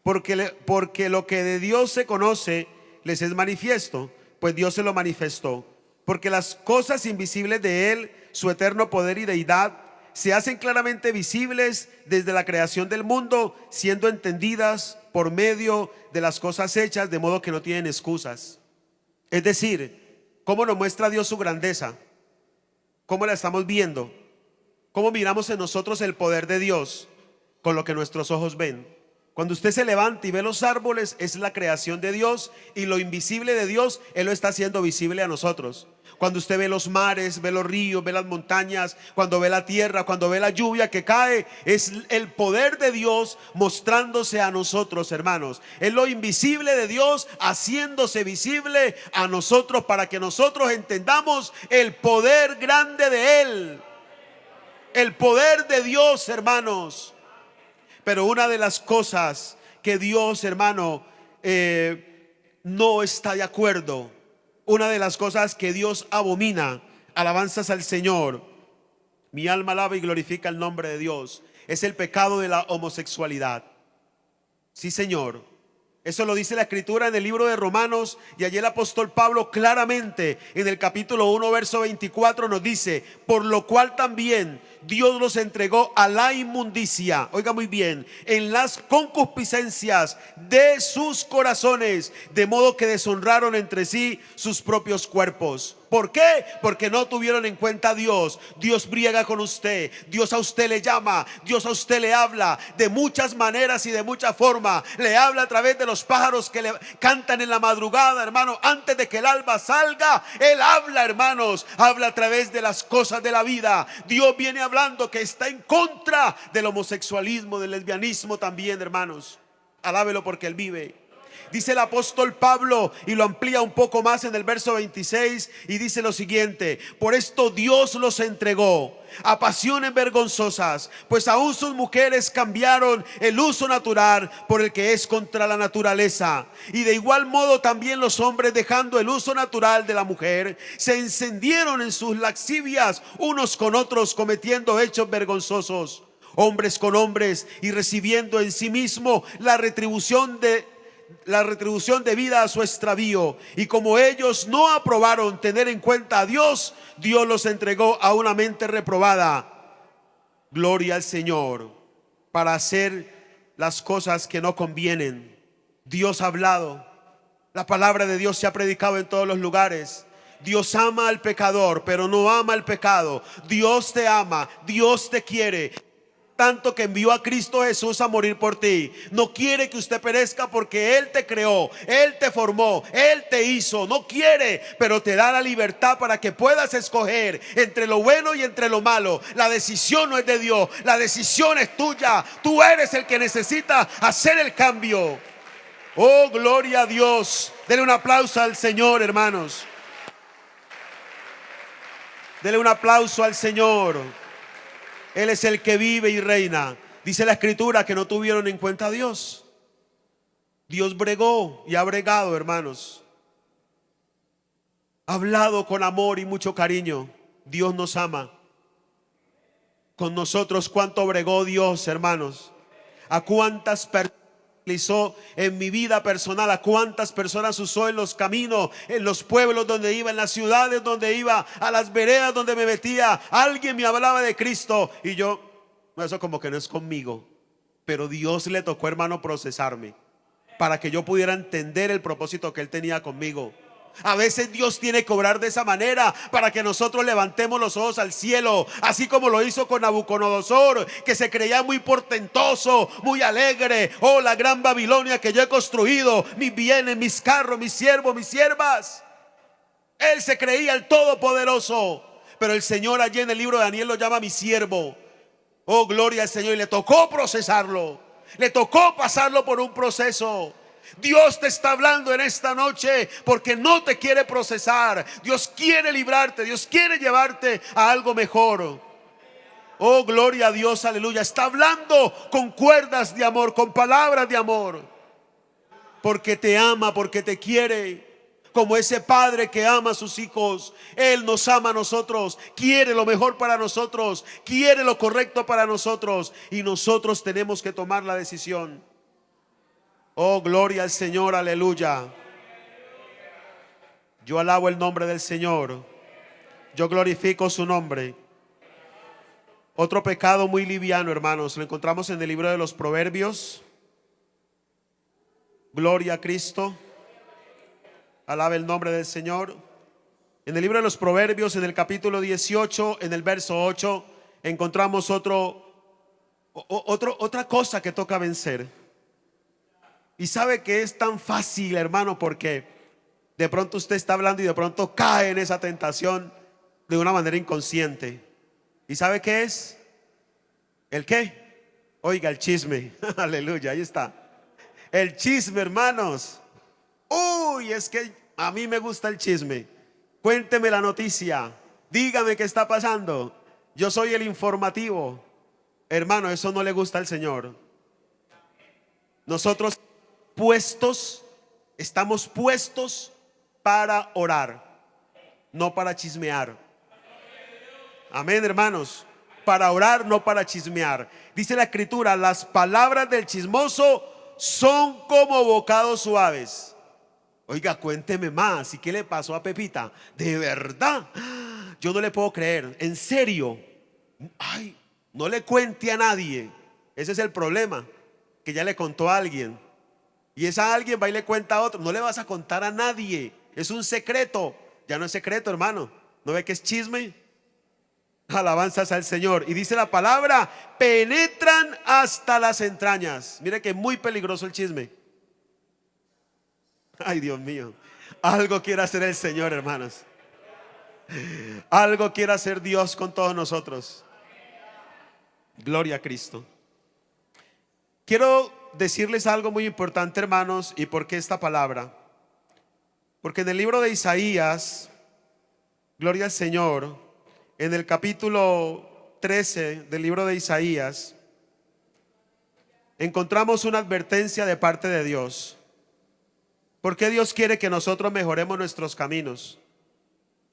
Porque lo que de Dios se conoce les es manifiesto, pues Dios se lo manifestó. Porque las cosas invisibles de Él, su eterno poder y deidad, se hacen claramente visibles desde la creación del mundo, siendo entendidas por medio de las cosas hechas, de modo que no tienen excusas. Es decir, ¿cómo nos muestra Dios su grandeza? ¿Cómo la estamos viendo? ¿Cómo miramos en nosotros el poder de Dios? Con lo que nuestros ojos ven. Cuando usted se levanta y ve los árboles, es la creación de Dios, y lo invisible de Dios, Él lo está haciendo visible a nosotros. Cuando usted ve los mares, ve los ríos, ve las montañas, cuando ve la tierra, cuando ve la lluvia que cae, es el poder de Dios mostrándose a nosotros, hermanos. Es lo invisible de Dios haciéndose visible a nosotros, para que nosotros entendamos el poder grande de Él. El poder de Dios, hermanos. Pero una de las cosas que Dios, hermano, no está de acuerdo, una de las cosas que Dios abomina, alabanzas al Señor, mi alma alaba y glorifica el nombre de Dios, es el pecado de la homosexualidad. Sí, Señor. Eso lo dice la escritura en el libro de Romanos, y allí el apóstol Pablo claramente en el capítulo 1 verso 24 nos dice: por lo cual también Dios los entregó a la inmundicia, oiga muy bien, en las concupiscencias de sus corazones, de modo que deshonraron entre sí sus propios cuerpos. ¿Por qué? Porque no tuvieron en cuenta a Dios. Dios briega con usted, Dios a usted le llama, Dios a usted le habla de muchas maneras y de mucha forma. Le habla a través de los pájaros que le cantan en la madrugada, hermano, antes de que el alba salga. Él habla, hermanos, habla a través de las cosas de la vida. Dios viene hablando que está en contra del homosexualismo, del lesbianismo también, hermanos. Alábelo porque Él vive. Dice el apóstol Pablo, y lo amplía un poco más en el verso 26, y dice lo siguiente: por esto Dios los entregó a pasiones vergonzosas, pues aún sus mujeres cambiaron el uso natural por el que es contra la naturaleza. Y de igual modo también los hombres, dejando el uso natural de la mujer, se encendieron en sus lascivias unos con otros, cometiendo hechos vergonzosos, hombres con hombres, y recibiendo en sí mismo la retribución debida a su extravío. Y como ellos no aprobaron tener en cuenta a Dios, Dios los entregó a una mente reprobada, gloria al Señor, para hacer las cosas que no convienen. Dios ha hablado, la palabra de Dios se ha predicado en todos los lugares. Dios ama al pecador, pero no ama el pecado. Dios te ama, Dios te quiere, tanto que envió a Cristo Jesús a morir por ti. No quiere que usted perezca, porque Él te creó, Él te formó, Él te hizo. No quiere, pero te da la libertad para que puedas escoger entre lo bueno y entre lo malo. La decisión no es de Dios, la decisión es tuya. Tú eres el que necesita hacer el cambio. Oh, gloria a Dios. Denle un aplauso al Señor, hermanos. Denle un aplauso al Señor. Él es el que vive y reina. Dice la escritura que no tuvieron en cuenta a Dios. Dios bregó y ha bregado, hermanos. Ha hablado con amor y mucho cariño. Dios nos ama. Con nosotros, ¿cuánto bregó Dios, hermanos? ¿A cuántas personas utilizó en mi vida personal? ¿A cuántas personas usó en los caminos, en los pueblos donde iba, en las ciudades donde iba, a las veredas donde me metía? Alguien me hablaba de Cristo y yo, eso como que no es conmigo. Pero Dios le tocó, hermano, procesarme para que yo pudiera entender el propósito que Él tenía conmigo. A veces Dios tiene que obrar de esa manera para que nosotros levantemos los ojos al cielo, así como lo hizo con Nabucodonosor, que se creía muy portentoso, muy alegre. Oh, la gran Babilonia que yo he construido, mis bienes, mis carros, mis siervos, mis siervas. Él se creía el todopoderoso, pero el Señor allí en el libro de Daniel lo llama mi siervo. Oh, gloria al Señor. Y le tocó procesarlo, le tocó pasarlo por un proceso. Dios te está hablando en esta noche porque no te quiere procesar. Dios quiere librarte, Dios quiere llevarte a algo mejor. Oh, gloria a Dios, aleluya. Está hablando con cuerdas de amor, con palabras de amor, porque te ama, porque te quiere. Como ese padre que ama a sus hijos, Él nos ama a nosotros, quiere lo mejor para nosotros, quiere lo correcto para nosotros, y nosotros tenemos que tomar la decisión. Oh, gloria al Señor, aleluya. Yo alabo el nombre del Señor, yo glorifico su nombre. Otro pecado muy liviano, hermanos, lo encontramos en el libro de los Proverbios. Gloria a Cristo, alaba el nombre del Señor. En el libro de los Proverbios, en el capítulo 18, en el verso 8, encontramos otra cosa que toca vencer. Y sabe que es tan fácil, hermano, porque de pronto usted está hablando y de pronto cae en esa tentación de una manera inconsciente. ¿Y sabe qué es? ¿El qué? Oiga, el chisme. Aleluya, ahí está. El chisme, hermanos. Uy, es que a mí me gusta el chisme. Cuénteme la noticia, dígame qué está pasando. Yo soy el informativo. Hermano, eso no le gusta al Señor. Nosotros estamos puestos para orar, no para chismear. Amén, hermanos. Para orar, no para chismear. Dice la escritura: las palabras del chismoso son como bocados suaves. Oiga, cuénteme más. ¿Y qué le pasó a Pepita? ¿De verdad? Yo no le puedo creer. ¿En serio? Ay, no le cuente a nadie. Ese es el problema, que ya le contó a alguien. Y esa alguien va y le cuenta a otro. No le vas a contar a nadie. Es un secreto. Ya no es secreto, hermano. ¿No ve que es chisme? Alabanzas al Señor. Y dice la palabra, penetran hasta las entrañas. Mire que es muy peligroso el chisme. Ay, Dios mío. Algo quiere hacer el Señor, hermanos. Algo quiere hacer Dios con todos nosotros. Gloria a Cristo. Quiero decirles algo muy importante, hermanos. ¿Y por qué esta palabra? Porque en el libro de Isaías, gloria al Señor, en el capítulo 13 del libro de Isaías, encontramos una advertencia de parte de Dios. ¿Por qué Dios quiere que nosotros mejoremos nuestros caminos?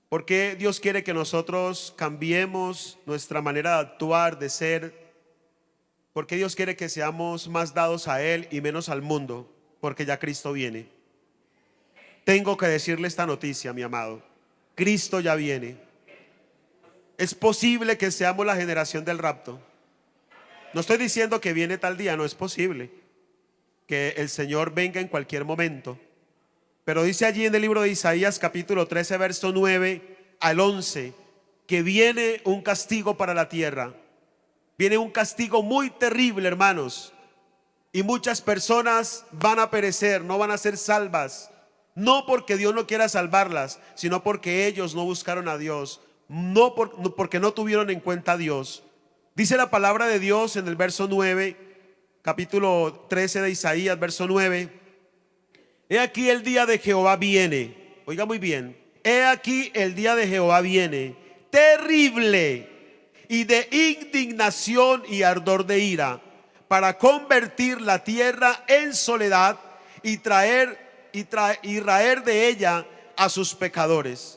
¿Por qué Dios quiere que nosotros cambiemos nuestra manera de actuar, de ser? ¿Por qué Dios quiere que seamos más dados a Él y menos al mundo? Porque ya Cristo viene. Tengo que decirle esta noticia, mi amado. Cristo ya viene. Es posible que seamos la generación del rapto. No estoy diciendo que viene tal día, no es posible que el Señor venga en cualquier momento. Pero dice allí en el libro de Isaías capítulo 13 verso 9 al 11 que viene un castigo para la tierra. Viene un castigo muy terrible, hermanos. Y muchas personas van a perecer, no van a ser salvas. No porque Dios no quiera salvarlas, sino porque ellos no buscaron a Dios. Porque no tuvieron en cuenta a Dios. Dice la palabra de Dios en el verso 9, capítulo 13 de Isaías, verso 9. He aquí el día de Jehová viene. Oiga muy bien. He aquí el día de Jehová viene, terrible y de indignación y ardor de ira, para convertir la tierra en soledad y raer de ella a sus pecadores.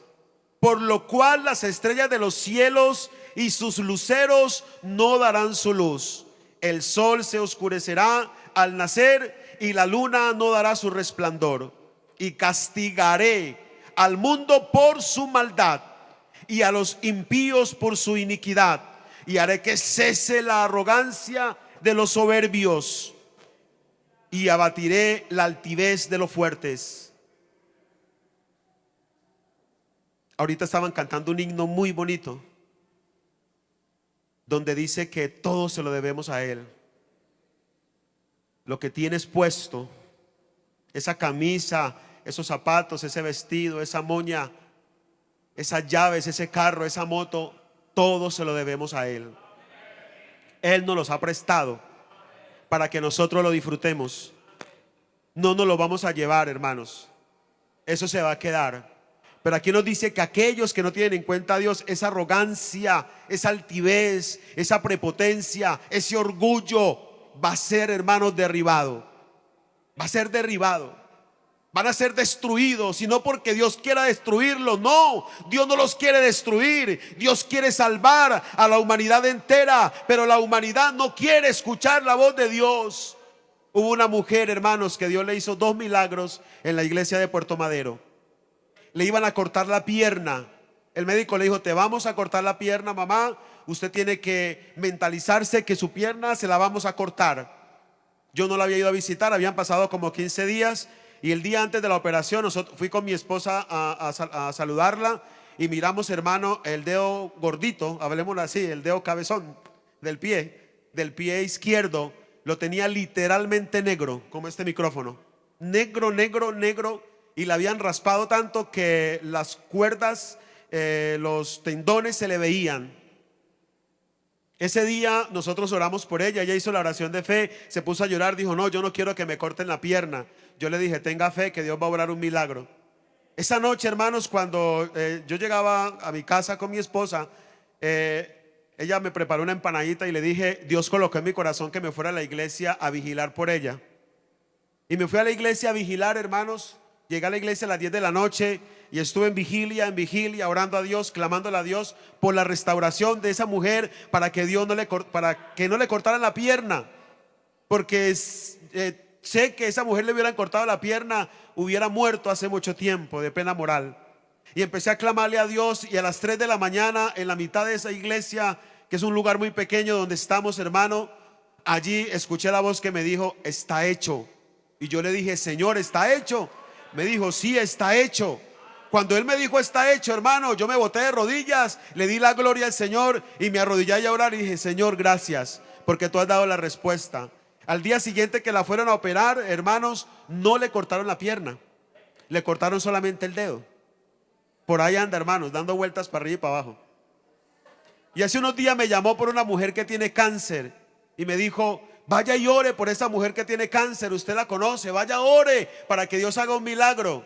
Por lo cual las estrellas de los cielos y sus luceros no darán su luz. El sol se oscurecerá al nacer y la luna no dará su resplandor. Y castigaré al mundo por su maldad y a los impíos por su iniquidad. Y haré que cese la arrogancia de los soberbios y abatiré la altivez de los fuertes. Ahorita estaban cantando un himno muy bonito donde dice que todo se lo debemos a Él. Lo que tienes puesto, esa camisa, esos zapatos, ese vestido, esa moña, esas llaves, ese carro, esa moto, todo se lo debemos a Él. Él nos los ha prestado para que nosotros lo disfrutemos. No nos lo vamos a llevar, hermanos. Eso se va a quedar. Pero aquí nos dice que aquellos que no tienen en cuenta a Dios, esa arrogancia, esa altivez, esa prepotencia, ese orgullo, va a ser, hermanos, derribado. Va a ser derribado. Van a ser destruidos, y no porque Dios quiera destruirlos. No, Dios no los quiere destruir. Dios quiere salvar a la humanidad entera, pero la humanidad no quiere escuchar la voz de Dios. Hubo una mujer, hermanos, que Dios le hizo 2 milagros en la iglesia de Puerto Madero. Le iban a cortar la pierna. El médico le dijo: te vamos a cortar la pierna, mamá. Usted tiene que mentalizarse que su pierna se la vamos a cortar. Yo no la había ido a visitar, habían pasado como 15 días. Y el día antes de la operación fui con mi esposa a saludarla. Y miramos, hermano, el dedo gordito, hablemoslo así, el dedo cabezón del pie izquierdo, lo tenía literalmente negro, como este micrófono. Negro, negro, negro. Y la habían raspado tanto que las cuerdas, los tendones se le veían. Ese día nosotros oramos por ella. Ella hizo la oración de fe, se puso a llorar, dijo: no, yo no quiero que me corten la pierna. Yo le dije: tenga fe que Dios va a obrar un milagro. Esa noche, hermanos, cuando yo llegaba a mi casa con mi esposa, ella me preparó una empanadita y le dije: Dios colocó en mi corazón que me fuera a la iglesia a vigilar por ella. Y me fui a la iglesia a vigilar, hermanos. Llegué a la iglesia a las 10 de la noche y estuve en vigilia, orando a Dios, clamándole a Dios por la restauración de esa mujer, para que no le cortaran la pierna, porque sé que esa mujer le hubieran cortado la pierna, hubiera muerto hace mucho tiempo de pena moral. Y empecé a clamarle a Dios, y a las 3 de la mañana, en la mitad de esa iglesia, que es un lugar muy pequeño donde estamos, hermano, allí escuché la voz que me dijo: está hecho. Y yo le dije: Señor, ¿está hecho? Me dijo: sí, está hecho. Cuando él me dijo está hecho, hermano, yo me boté de rodillas, le di la gloria al Señor y me arrodillé a orar y dije: Señor, gracias, porque tú has dado la respuesta. Al día siguiente que la fueron a operar, hermanos, no le cortaron la pierna, le cortaron solamente el dedo. Por ahí anda, hermanos, dando vueltas para arriba y para abajo. Y hace unos días me llamó por una mujer que tiene cáncer y me dijo: vaya y ore por esa mujer que tiene cáncer, usted la conoce, vaya, ore para que Dios haga un milagro.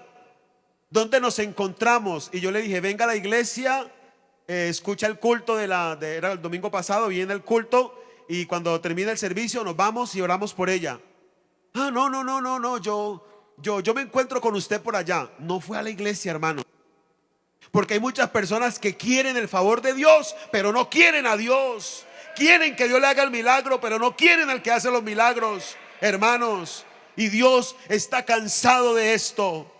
¿Dónde nos encontramos? Y yo le dije: venga a la iglesia, escucha el culto era el domingo pasado, viene el culto, y cuando termine el servicio nos vamos y oramos por ella. Ah, no, yo me encuentro con usted por allá. No fue a la iglesia, hermano. Porque hay muchas personas que quieren el favor de Dios, pero no quieren a Dios. Quieren que Dios le haga el milagro, pero no quieren al que hace los milagros, hermanos. Y Dios está cansado de esto,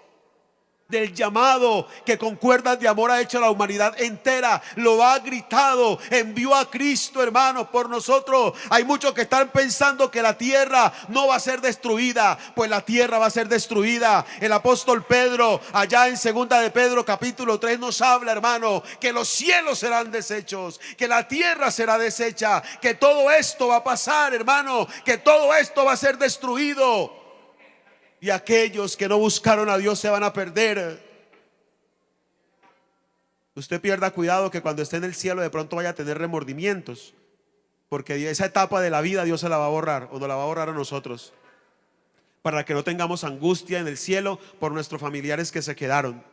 del llamado que con cuerdas de amor ha hecho a la humanidad entera. Lo ha gritado, envió a Cristo, hermanos, por nosotros. Hay muchos que están pensando que la tierra no va a ser destruida, pues la tierra va a ser destruida. El apóstol Pedro, allá en segunda de Pedro capítulo 3, nos habla, hermano, que los cielos serán deshechos, que la tierra será deshecha, que todo esto va a pasar, hermano, que todo esto va a ser destruido. Y aquellos que no buscaron a Dios se van a perder. Usted pierda cuidado que cuando esté en el cielo de pronto vaya a tener remordimientos, porque esa etapa de la vida Dios se la va a borrar, o nos la va a borrar a nosotros, para que no tengamos angustia en el cielo por nuestros familiares que se quedaron.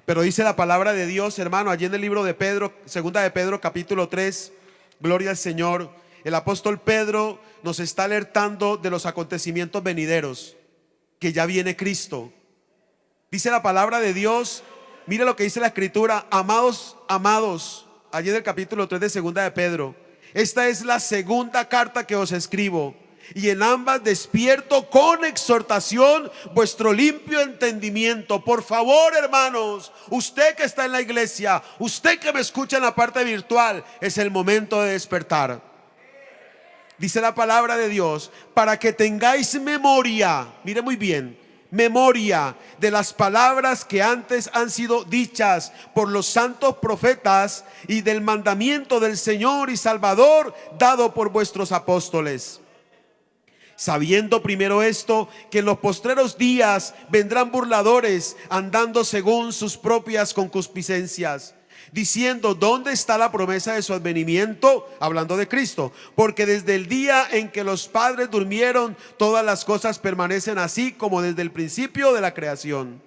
Pero dice la palabra de Dios, hermano, allí en el libro de Pedro, segunda de Pedro capítulo 3, gloria al Señor. El apóstol Pedro nos está alertando de los acontecimientos venideros, que ya viene Cristo. Dice la palabra de Dios, mire lo que dice la escritura: amados, allí en el capítulo 3 de segunda de Pedro, esta es la segunda carta que os escribo, y en ambas despierto con exhortación vuestro limpio entendimiento. Por favor, hermanos, usted que está en la iglesia, usted que me escucha en la parte virtual, es el momento de despertar. Dice la palabra de Dios: para que tengáis memoria, mire muy bien, memoria de las palabras que antes han sido dichas por los santos profetas, y del mandamiento del Señor y Salvador dado por vuestros apóstoles. Sabiendo primero esto, que en los postreros días vendrán burladores, andando según sus propias concupiscencias, diciendo: ¿dónde está la promesa de su advenimiento? Hablando de Cristo. Porque desde el día en que los padres durmieron, todas las cosas permanecen así como desde el principio de la creación.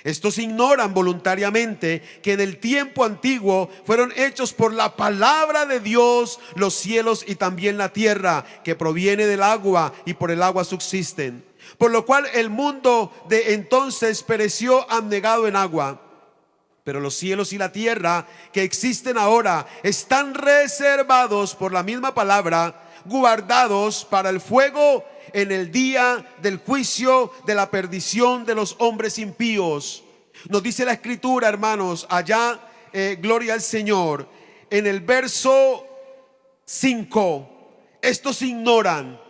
Estos ignoran voluntariamente que en el tiempo antiguo fueron hechos por la palabra de Dios los cielos y también la tierra, que proviene del agua y por el agua subsisten. Por lo cual el mundo de entonces pereció anegado en agua. Pero los cielos y la tierra que existen ahora están reservados por la misma palabra, guardados para el fuego en el día del juicio de la perdición de los hombres impíos. Nos dice la escritura, hermanos, allá, gloria al Señor, en el verso 5, estos ignoran.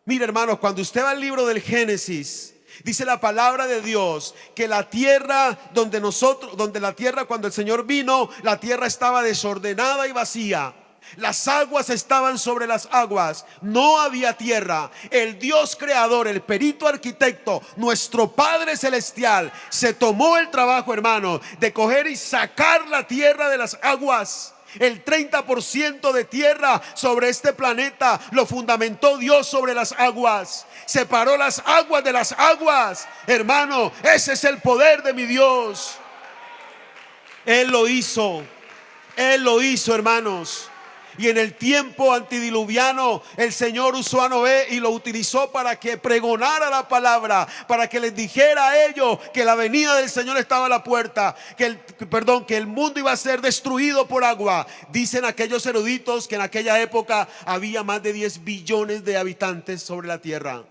Mire, hermanos, cuando usted va al libro del Génesis, dice la palabra de Dios que la tierra donde la tierra, cuando el Señor vino, la tierra estaba desordenada y vacía. Las aguas estaban sobre las aguas, no había tierra. El Dios creador, el perito arquitecto, nuestro Padre celestial, se tomó el trabajo, hermano, de coger y sacar la tierra de las aguas. El 30% de tierra sobre este planeta lo fundamentó Dios sobre las aguas. Separó las aguas de las aguas. Hermano, ese es el poder de mi Dios. Él lo hizo, hermanos. Y en el tiempo antediluviano el Señor usó a Noé y lo utilizó para que pregonara la palabra, para que les dijera a ellos que la venida del Señor estaba a la puerta, que el mundo iba a ser destruido por agua. Dicen aquellos eruditos que en aquella época había más de 10 billones de habitantes sobre la tierra.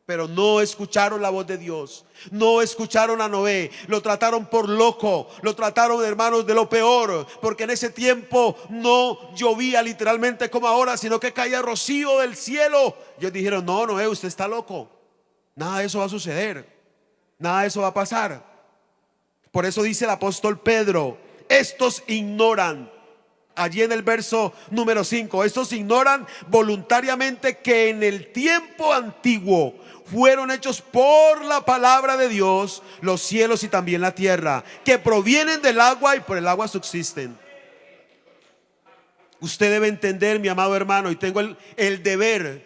pero no escucharon la voz de Dios, no escucharon a Noé, lo trataron por loco, lo trataron, hermanos, de lo peor, porque en ese tiempo no llovía literalmente como ahora, sino que caía rocío del cielo. Ellos dijeron: no, Noé, usted está loco, nada de eso va a suceder, nada de eso va a pasar. Por eso dice el apóstol Pedro: estos ignoran, allí en el verso número 5, estos ignoran voluntariamente que en el tiempo antiguo fueron hechos por la palabra de Dios los cielos y también la tierra, que provienen del agua y por el agua subsisten. Usted debe entender, mi amado hermano, y tengo el deber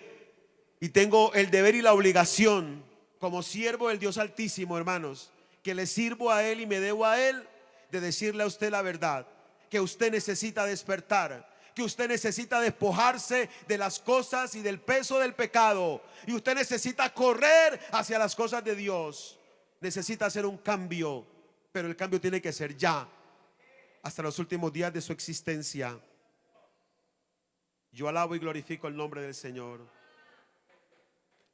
y la obligación como siervo del Dios Altísimo, hermanos, que le sirvo a Él y me debo a Él, de decirle a usted la verdad, que usted necesita despertar, que usted necesita despojarse de las cosas y del peso del pecado, y usted necesita correr hacia las cosas de Dios. Necesita hacer un cambio, pero el cambio tiene que ser ya, hasta los últimos días de su existencia. Yo alabo y glorifico el nombre del Señor.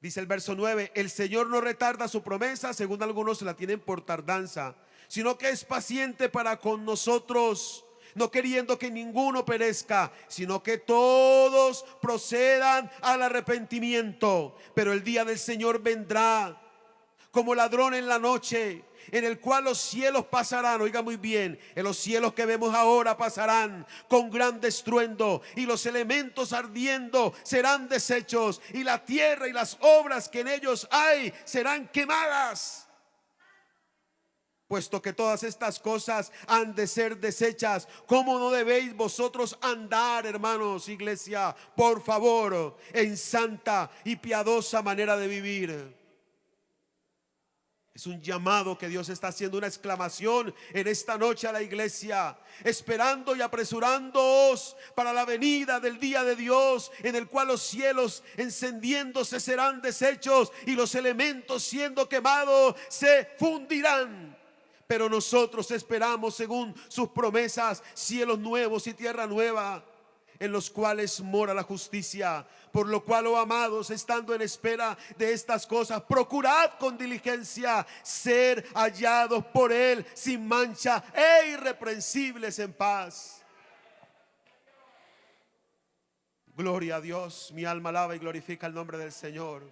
Dice el verso 9: el Señor no retarda su promesa, según algunos la tienen por tardanza, sino que es paciente para con nosotros, no queriendo que ninguno perezca, sino que todos procedan al arrepentimiento. Pero el día del Señor vendrá como ladrón en la noche, en el cual los cielos pasarán, oiga muy bien, en los cielos que vemos ahora pasarán con gran estruendo, y los elementos ardiendo serán deshechos, y la tierra y las obras que en ellos hay serán quemadas. Puesto que todas estas cosas han de ser deshechas, ¿cómo no debéis vosotros andar, hermanos, iglesia, por favor, en santa y piadosa manera de vivir? Es un llamado que Dios está haciendo, una exclamación en esta noche a la iglesia, esperando y apresurándoos para la venida del día de Dios, en el cual los cielos encendiéndose serán deshechos y los elementos siendo quemados se fundirán. Pero nosotros esperamos, según sus promesas, cielos nuevos y tierra nueva, en los cuales mora la justicia. Por lo cual, oh amados, estando en espera de estas cosas, procurad con diligencia ser hallados por Él sin mancha e irreprensibles en paz. Gloria a Dios, mi alma alaba y glorifica el nombre del Señor.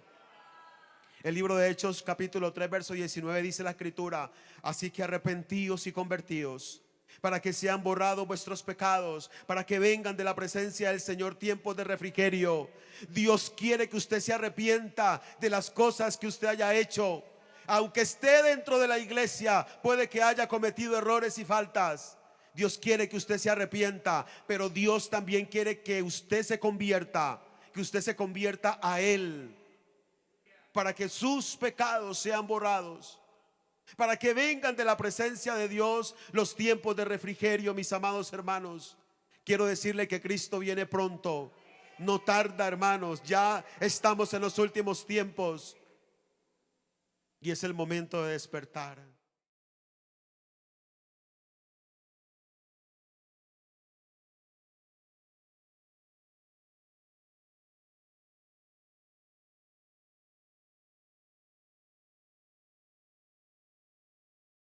El libro de Hechos capítulo 3 verso 19 dice la escritura: así que arrepentíos y convertíos, para que sean borrados vuestros pecados, para que vengan de la presencia del Señor tiempos de refrigerio. Dios quiere que usted se arrepienta de las cosas que usted haya hecho. Aunque esté dentro de la iglesia, puede que haya cometido errores y faltas. Dios quiere que usted se arrepienta, pero Dios también quiere que usted se convierta a Él, para que sus pecados sean borrados, para que vengan de la presencia de Dios los tiempos de refrigerio. Mis amados hermanos, quiero decirle que Cristo viene pronto, no tarda, hermanos, ya estamos en los últimos tiempos y es el momento de despertar.